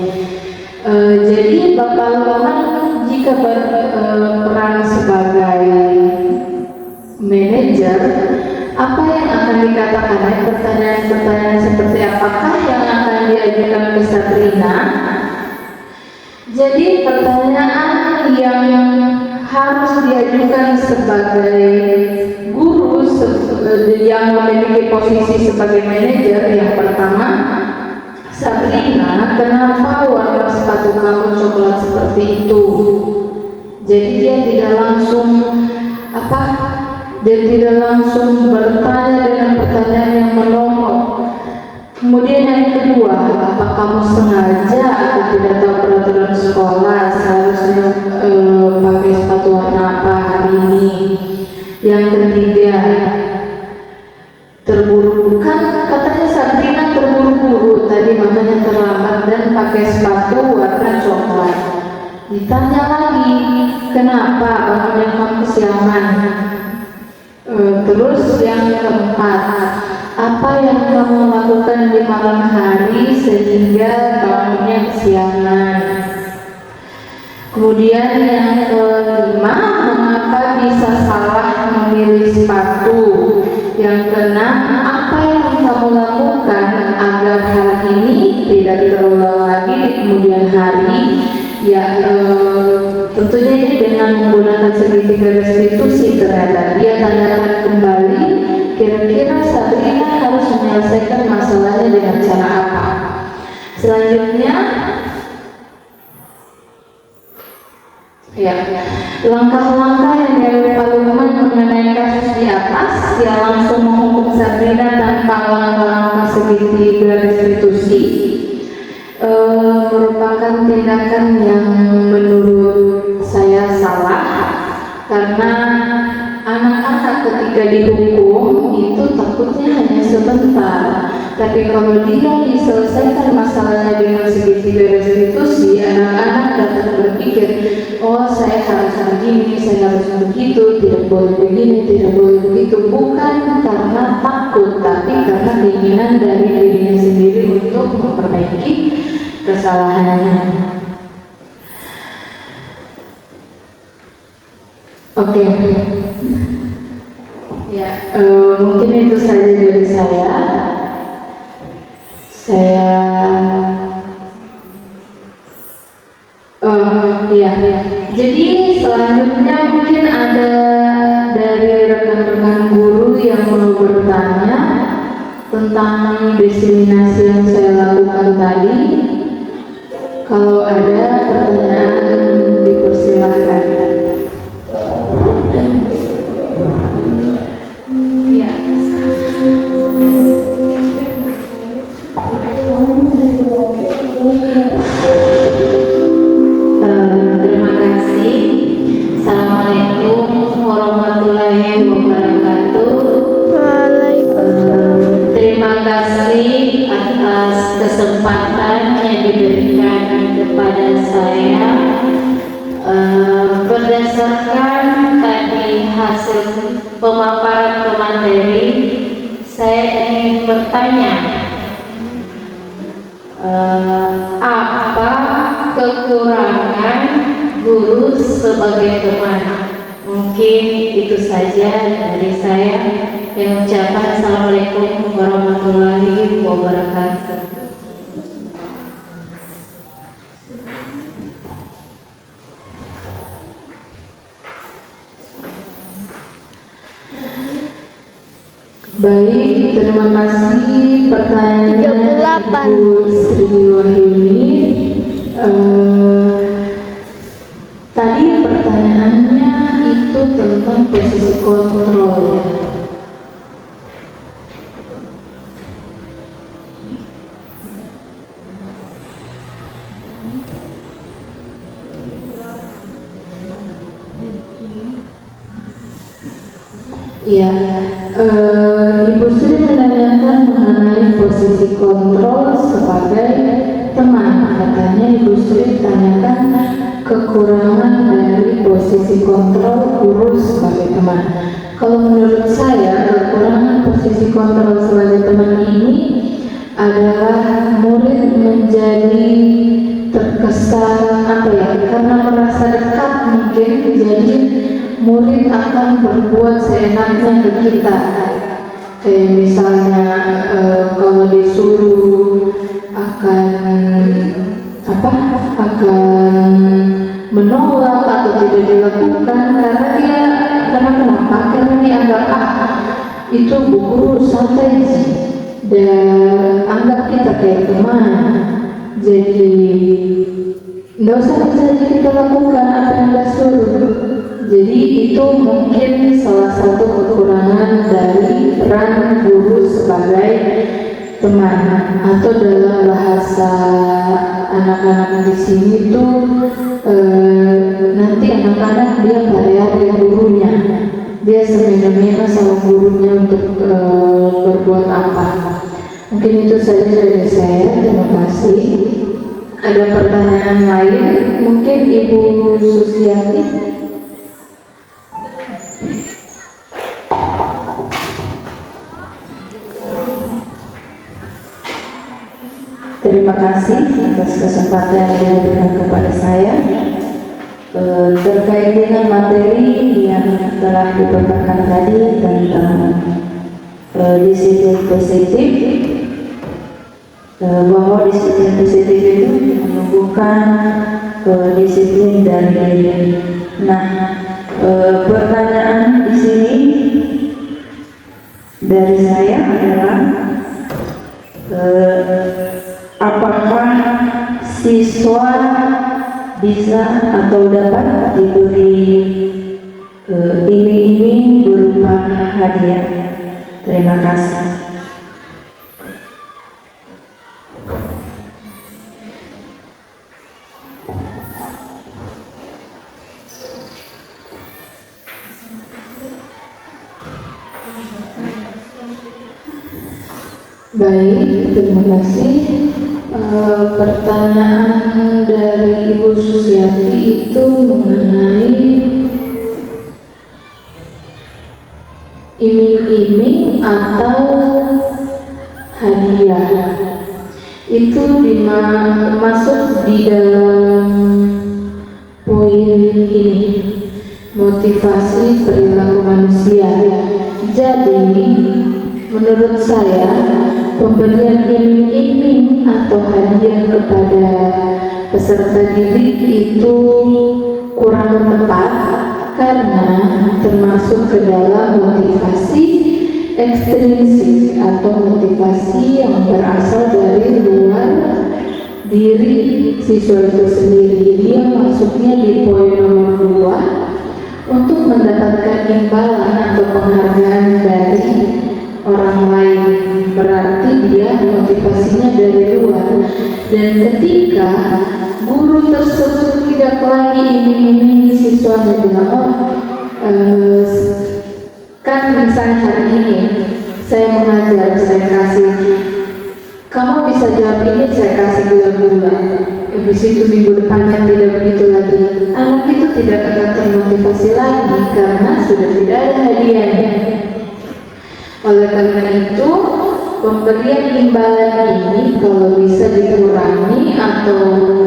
Jadi Bapak Lukman jika berperan sebagai manajer, apa yang akan dikatakan? Pertanyaan-pertanyaan seperti apakah yang akan diajukan ke Sabrina? Jadi pertanyaan yang harus diajukan sebagai guru yang memiliki posisi sebagai manajer, yang pertama, Sabrina, kenapa warna sepatu kamu coklat seperti itu? Jadi dia tidak langsung bertanya dengan pertanyaan yang menongol. Kemudian yang kedua, apa kamu sengaja atau tidak tahu peraturan sekolah seharusnya pakai sepatu warna apa hari ini? Yang ketiga, terburu-buru, kan katanya Sabrina terburu-buru tadi makanya terlambat dan pakai sepatu warna coklat. Ditanya lagi, kenapa bangunnya kamu kesiangan? Terus yang keempat, apa yang kamu lakukan di malam hari sehingga bangunnya kesiangan? Kemudian yang kelima, mengapa bisa salah memilih sepatu? Yang keenam, apa yang kamu lakukan agar hari ini tidak terulang lagi di kemudian hari. Ya, tentunya ini dengan menggunakan segitiga restitusi terhadap dia tanyakan kembali, kira-kira Sabrina harus menyelesaikan masalahnya dengan cara apa. Selanjutnya, ya, langkah-langkah yang dilakukan mengenai kasus di atas, ya langsung menghukum Sabrina tanpa langkah-langkah segitiga restitusi. Merupakan tindakan yang menurut saya salah, karena anak-anak ketika dihukum itu takutnya hanya sebentar, tapi kalau dia diselesaikan masalahnya dengan segitiga restitusi, anak-anak dapat berpikir, oh saya harus begini, saya harus begitu, tidak boleh begini, tidak boleh begitu, bukan karena takut, tapi karena keinginan dari dirinya sendiri untuk memperbaiki kesalahannya. Oke. Ya, mungkin itu saja dari saya. Jadi selanjutnya mungkin ada dari rekan-rekan guru yang mau bertanya tentang diseminasi yang saya lakukan tadi. Kalau ada pertanyaan, dipersilahkan. Ya. Terima kasih. Assalamualaikum warahmatullahi wabarakatuh. Terima kasih atas kesempatan yang diberikan kepada saya. Berdasarkan tadi hasil pemaparan pemateri, saya ingin bertanya, apa kekurangan guru sebagai teman? Mungkin itu saja dari saya. Yang ucapkan Assalamualaikum warahmatullahi wabarakatuh. Baik, terima kasih pertanyaan Ibu Sri Wahyuni. Tadi pertanyaannya itu tentang posisi kontrol. Ya, Ibu Sri menanyakan mengenai posisi kontrol sebagai teman. Katanya Ibu Sri tanyakan kekurangan dari posisi kontrol guru sebagai teman. Kalau menurut saya, kekurangan posisi kontrol sebagai teman ini adalah murid menjadi terkesan karena merasa dekat mungkin, jadi murid akan berbuat seenaknya ke kita. Kayak misalnya kalau disuruh akan menolak atau tidak dilakukan karena kenapa? Karena dianggap itu bu guru santai sih, dan anggap kita kayak teman, jadi nggak usah kita lakukan apa yang nggak suruh. Jadi itu mungkin salah satu kekurangan dari peran guru sebagai teman, atau dalam bahasa anak-anak di sini tuh nanti anak-anak dia variabel gurunya, dia semena-mena sama gurunya untuk berbuat apa. Mungkin itu saja dari saya. Terima kasih. Ada pertanyaan lain? Mungkin Ibu Susiati. Terima kasih atas kesempatan yang diberikan kepada saya terkait dengan materi yang telah dipaparkan tadi tentang disiplin positif. bahwa disiplin positif itu menumbuhkan disiplin dari diri. Nah, pertanyaan di sini dari saya adalah apakah siswa bisa atau dapat diberi iming-iming berupa hadiah? Terima kasih. Baik, terima kasih. Pertanyaan dari Ibu Susiati itu mengenai iming-iming atau hadiah. Itu masuk di dalam poin ini, motivasi perilaku manusia. Jadi menurut saya, pemberian iming-iming atau hadiah kepada peserta didik itu kurang tepat karena termasuk ke dalam motivasi ekstrinsik atau motivasi yang berasal dari luar diri siswa itu sendiri. Dia masuknya di poin nomor 2 untuk mendapatkan imbalan atau penghargaan dari orang lain, berarti dia motivasinya dari luar. Dan ketika guru tersebut tidak lagi iming-iming siswanya bilang, kan misalnya hari ini saya mengajar, saya kasih, kamu bisa jawab ini, saya kasih bulan-bulan. Habis itu minggu depannya tidak begitu lagi. Anak itu tidak akan termotivasi lagi karena sudah tidak ada hadiahnya. Oleh karena itu, pemberian imbalan ini kalau bisa dikurangi atau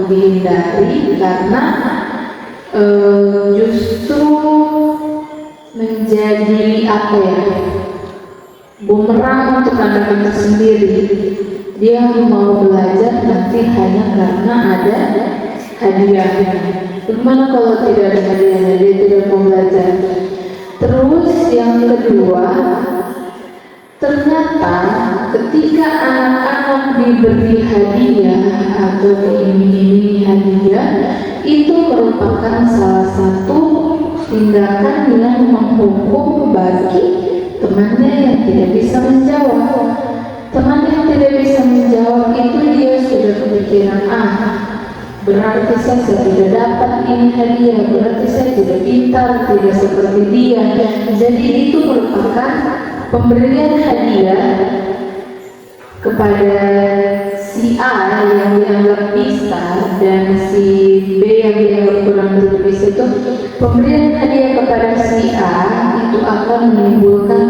dihindari karena justru menjadi bumerang untuk anak-anak sendiri. Dia mau belajar nanti hanya karena ada hadiahnya. Bagaimana kalau tidak ada hadiahnya, dia tidak mau belajar. Terus yang kedua, ternyata ketika anak-anak diberi hadiah atau diiming-imingi hadiah, itu merupakan salah satu tindakan yang menghukum bagi temannya yang tidak bisa menjawab. Teman yang tidak bisa menjawab itu dia sudah kepikiran, berarti saya tidak dapat ini hadiah, berarti saya tidak pintar, tidak seperti dia. Jadi itu merupakan pemberian hadiah kepada si A yang dianggap bisa dan si B yang dianggap kurang bisa. Itu pemberian hadiah kepada si A itu akan menimbulkan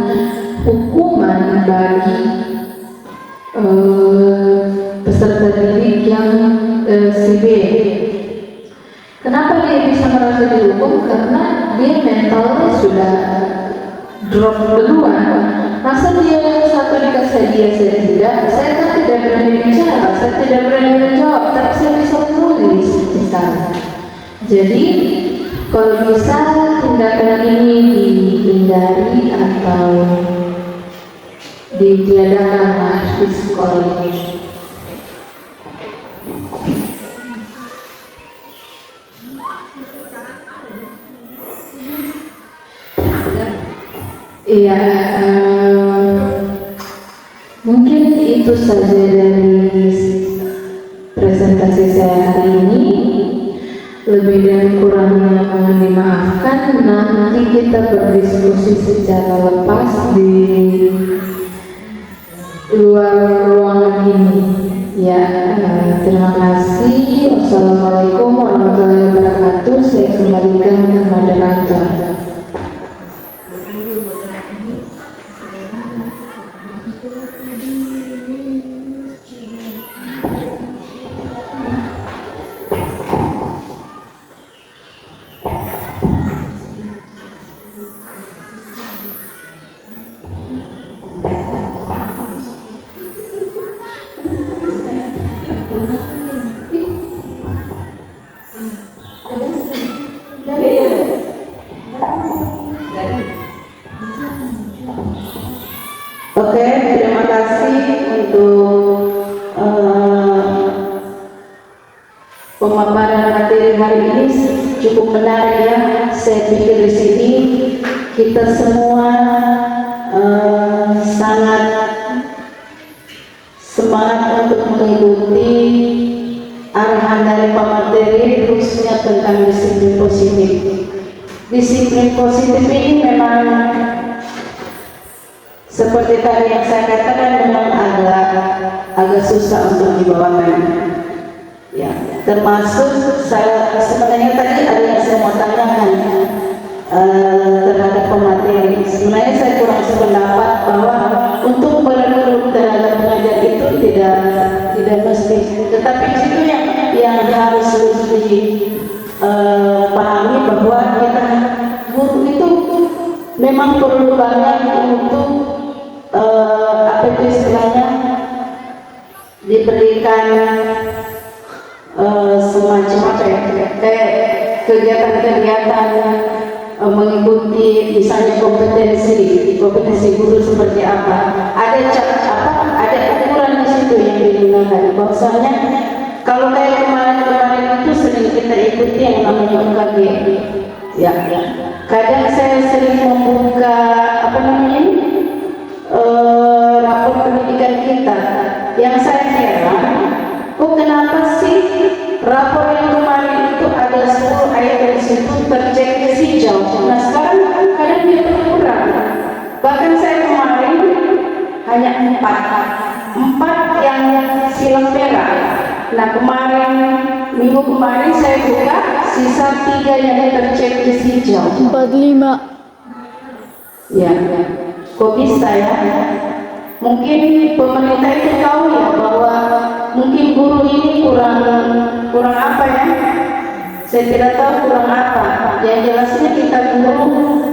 hukuman bagi peserta didik yang si B. Kenapa dia bisa merasa dihukum? Karena dia mentalnya sudah drop duluan. Masa dia satu dikasih dia, saya kan tidak berani bicara, saya tidak berani menjawab, tapi saya bisa menulis misalnya. Jadi kalau bisa tindakan ini dihindari atau ditiadakan di sekolah ini. Iya, mungkin itu saja dari presentasi saya hari ini. Lebih dan kurangnya mohon dimaafkan. Nanti kita berdiskusi secara lepas di luar ruangan ini. Ya, terima kasih. Wassalamualaikum warahmatullahi wabarakatuh. Saya kembalikan ke moderator. ya, saya pikir di sini kita semua sangat semangat untuk mengikuti arahan dari Pak Materi, khususnya tentang disiplin positif. Disiplin positif ini memang seperti tadi yang saya katakan, memang agak susah untuk dibawakan. Ya, termasuk saya sebenarnya tadi ada yang saya mau tanyakan terhadap pemateri. Sebenarnya saya kurang sependapat bahwa untuk berguru terhadap pengajar itu tidak mesti, tetapi itu yang harus dipahami bahwa kita guru itu memang perlu banyak untuk apa itu istilahnya, diberikan semacam apa ya, kayak kegiatan-kegiatan mengikuti misalnya kompetensi guru seperti apa, ada ukuran di situ yang digunakan. Bahwasanya kalau kayak kemarin itu sering kita ikuti yang namanya UKG, ya. Kadang saya sering membuka apa namanya rapor pendidikan kita, yang saya heran, kenapa sih rapor yang kemarin itu ada 10 ayat dari situ tercek hijau. Nah sekarang kadang dia berkurang. Bahkan saya kemarin hanya 4 yang silang merah. Nah minggu kemarin saya buka sisa 3 yang tercek hijau. 45. Ya, kok bisa ya? Mungkin pemerintah itu tahu ya bahwa mungkin guru ini kurang apa ya? Saya tidak tahu kurang apa. Yang jelasnya kita guru,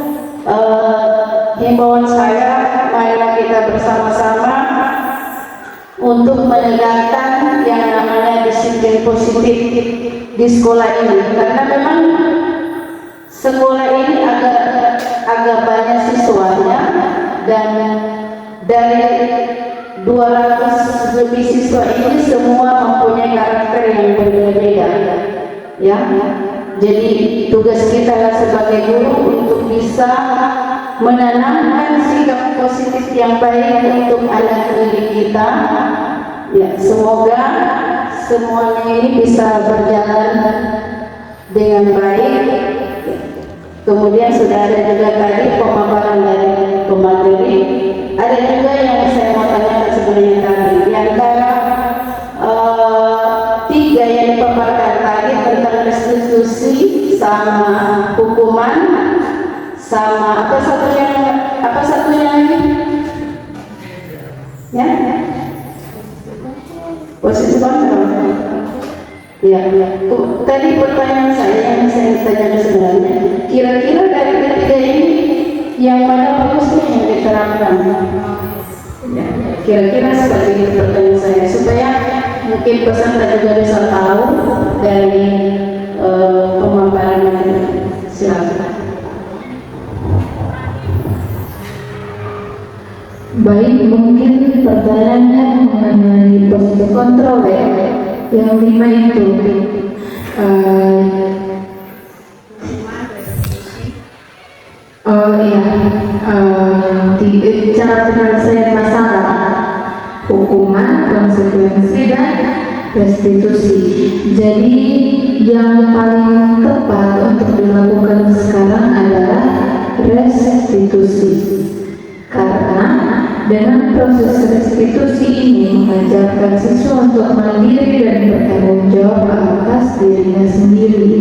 himbauan saya, marilah kita bersama-sama untuk menegakkan yang namanya disiplin positif di sekolah ini, karena memang sekolah ini agak banyak siswanya, dan dari 200 lebih siswa ini semua mempunyai karakter yang berbeda-beda, ya. Jadi tugas kita sebagai guru untuk bisa menanamkan sikap positif yang baik untuk anak didik kita. Ya, semoga semuanya ini bisa berjalan dengan baik. Kemudian sudah ada juga tadi pemaparan dari pemateri. Ada juga yang saya mau tanyakan sebenarnya tadi, di antara 3 yang dipaparkan tadi tentang restitusi sama hukuman, sama apa satunya lagi? Ya, posisi kontrol. Ya. Tadi pertanyaan saya yang saya tanyakan sebenarnya, kira-kira dari ketiga ini yang mana bagusnya yang diterapkan? Ya, kira-kira seperti itu pertanyaan saya, supaya mungkin peserta juga bisa tahu dari pemaparan ini. Silakan. Baik, mungkin pertanyaannya mengenai posisi kontrol ya, yang 5 itu cara penyelesaian masalah, hukuman, konsekuensi, dan restitusi. Jadi yang paling tepat untuk dilakukan sekarang adalah restitusi, karena dengan proses restitusi ini mengajarkan siswa untuk mandiri dan bertanggung jawab atas dirinya sendiri.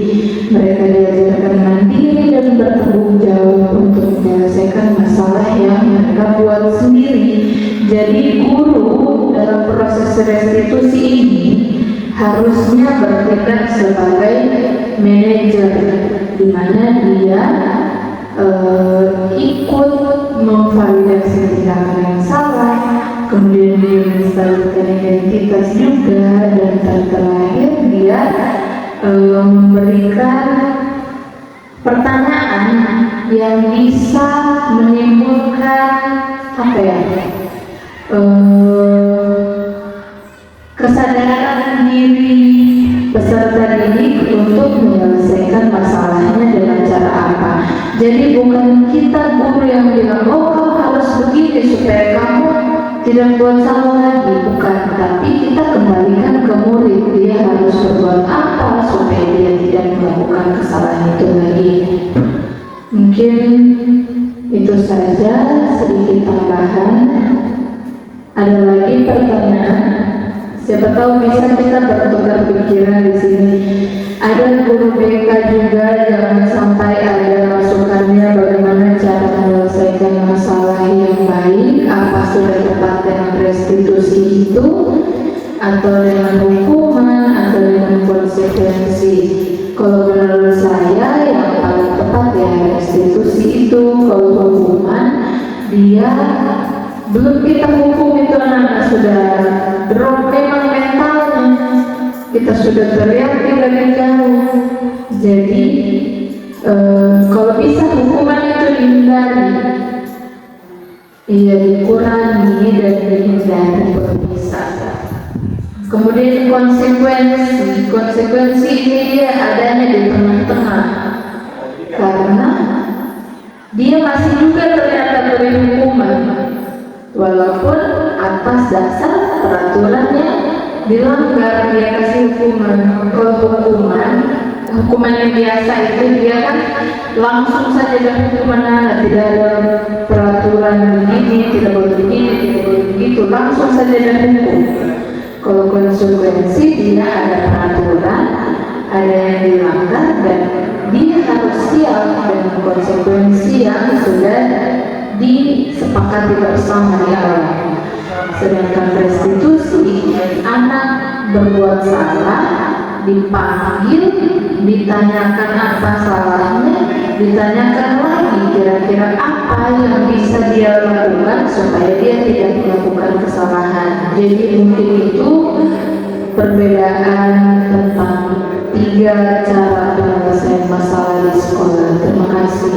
Mereka diajarkan mandiri dan bertanggung jawab untuk menyelesaikan masalah yang mereka buat sendiri. Jadi guru dalam proses restitusi ini harusnya bertindak sebagai manajer, di mana dia ikut memvalidasi tindakan yang salah, kemudian dia menstabilkan identitas juga, dan terakhir dia memberikan pertanyaan yang bisa menimbulkan apa ya, kesadaran diri peserta didik untuk menyelesaikan masalahnya dengan Jadi bukan kita guru yang bilang, oh kamu harus begini supaya kamu tidak buat salah lagi, bukan. Tapi kita kembalikan ke murid, dia harus berbuat apa supaya dia tidak melakukan kesalahan itu lagi. Mungkin itu saja sedikit tambahan. Ada lagi pertanyaan? Siapa tahu bisa kita bertukar pikiran di sini. Ada guru BK juga, jangan sampai ada masukannya bagaimana cara menyelesaikan masalah yang baik, apa sudah tepat dengan restitusi itu, atau dengan hukuman, atau dengan konsekuensi. Kalau menurut saya yang paling tepat ya restitusi itu. Kalau hukuman, dia belum kita hukum itu anak sudah drop memang mentalnya, kita sudah teriak dari jauh. Jadi kalau bisa hukuman itu dihindari, iya dikurangi dan dihindari kalau bisa. Kemudian konsekuensi ini dia adanya di tengah-tengah, karena dia masih juga ternyata beri hukuman walaupun atas dasar peraturannya dilanggar, dia kasih hukuman. Kalau hukuman yang biasa itu dia kan langsung saja dan hukuman, tidak ada peraturan begini, tidak boleh begini, tidak boleh begitu, langsung saja dan hukum. Kalau konsekuensi dia ada peraturan, ada yang dilanggar dan dia harus siap dengan konsekuensi yang sudah disepakati bersama ya Allah. Sedangkan restitusi, anak berbuat salah, dipanggil, ditanyakan apa salahnya, ditanyakan lagi kira-kira apa yang bisa dia lakukan supaya dia tidak melakukan kesalahan. Jadi mungkin itu perbedaan tentang 3 cara penyelesaian masalah di sekolah. Terima kasih.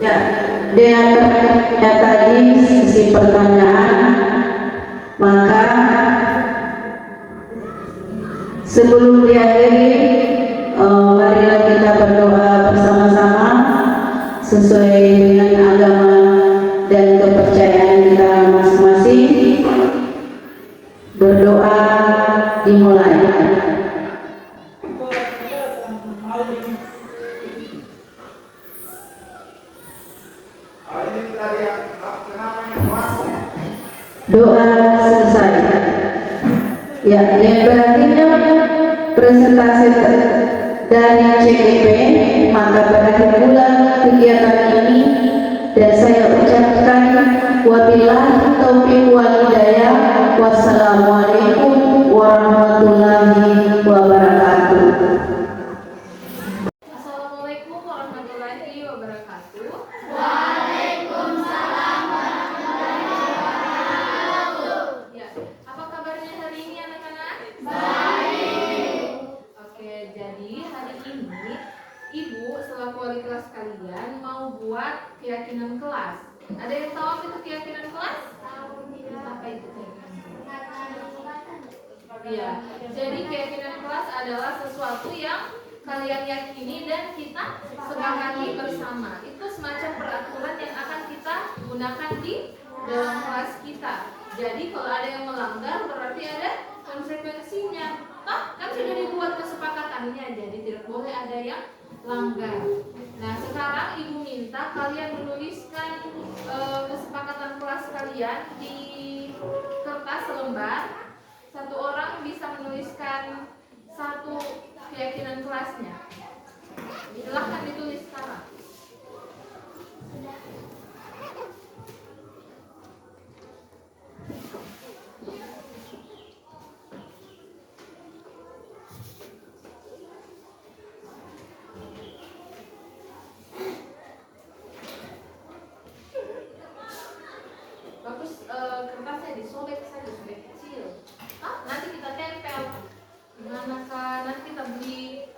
Ya, dengan pertanyaannya tadi sisi pertanyaan, maka sebelum diakhiri, marilah kita berdoa bersama-sama sesuai dengan agama dan kepercayaan kita masing-masing. Berdoa dimulai. Doa selesai. Ya, yang berakhirnya presentasi dari CGP, maka berakhir pula kegiatan ini dan saya ucapkan wabillahi taufiq wal hidayah. Wassalamualaikum warahmatullahi wabarakatuh. Assalamualaikum warahmatullahi wabarakatuh. Ya, apa kabarnya hari ini anak-anak? Baik. Oke, jadi hari ini Ibu selaku wali kelas kalian mau buat keyakinan kelas. Ada yang tahu apa itu keyakinan kelas? Apa itu keyakinan kelas? Iya, jadi keyakinan kelas adalah sesuatu yang kalian yakini dan kita sepakati bersama. Itu semacam peraturan yang akan kita gunakan di dalam kelas kita. Jadi kalau ada yang melanggar berarti ada konsekuensinya. Toh kan sudah dibuat kesepakatannya, jadi tidak boleh ada yang langgar. Nah sekarang ibu minta kalian menuliskan kesepakatan kelas kalian di kertas selembar. Satu orang bisa menuliskan satu keyakinan kelasnya. Silahkan ditulis sekarang. Bagus, kertasnya disobek saja, sobek kecil. Nanti kita tempel. Manakah nanti kita beli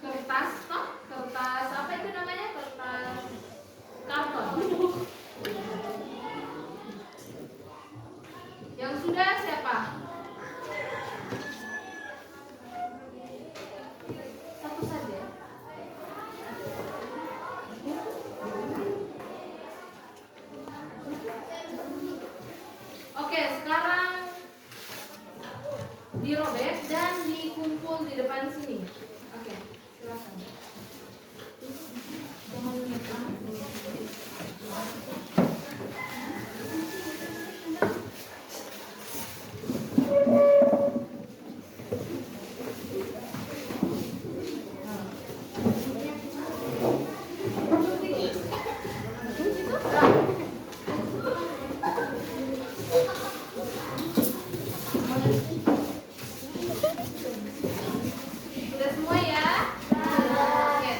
kertas, kertas apa itu namanya, kertas karton. Oke, sekarang dirobek dan dikumpul di depan sini. Oke, silakan. Jangan lupa. Sudah semua ya? Oke.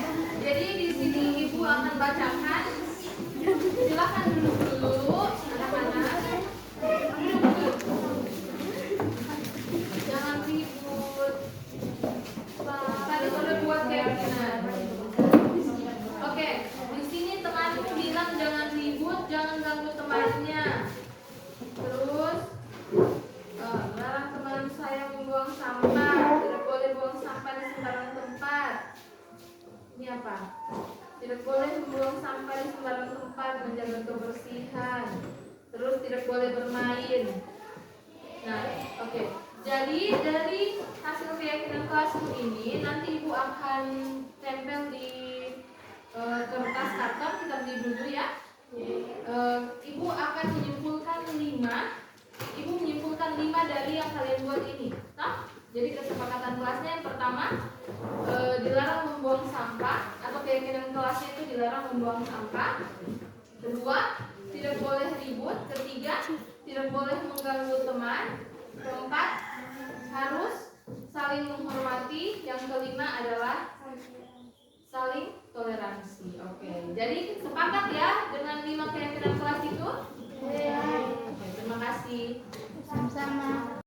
Jadi di sini Ibu akan bacakan. Silakan duduk dulu, anak-anak. Duduk dulu. Jangan ribut. Tadi sudah buat keyakinan. Oke, di sini temanmu bilang jangan ribut, jangan ganggu temannya. Terus larang teman saya membuang sampah, tidak boleh buang sampah di sembarang tempat. Ini apa? Tidak boleh membuang sampah di sembarang tempat, menjaga kebersihan. Terus tidak boleh bermain. Nah, oke. Jadi dari hasil keyakinan kelasmu ini nanti Ibu akan tempel di kertas karton, kita beli dulu ya. Ibu akan menyimpulkan 5. Ibu menyimpulkan 5 dari yang kalian buat ini. Nah, jadi kesepakatan kelasnya yang pertama dilarang membuang sampah, atau keyakinan kelasnya itu dilarang membuang sampah. Kedua, tidak boleh ribut. Ketiga, tidak boleh mengganggu teman. Keempat, harus saling menghormati. Yang kelima adalah saling toleransi. Oke, jadi sepakat ya dengan 5 keyakinan kelas itu? Oke, terima kasih. Sama-sama.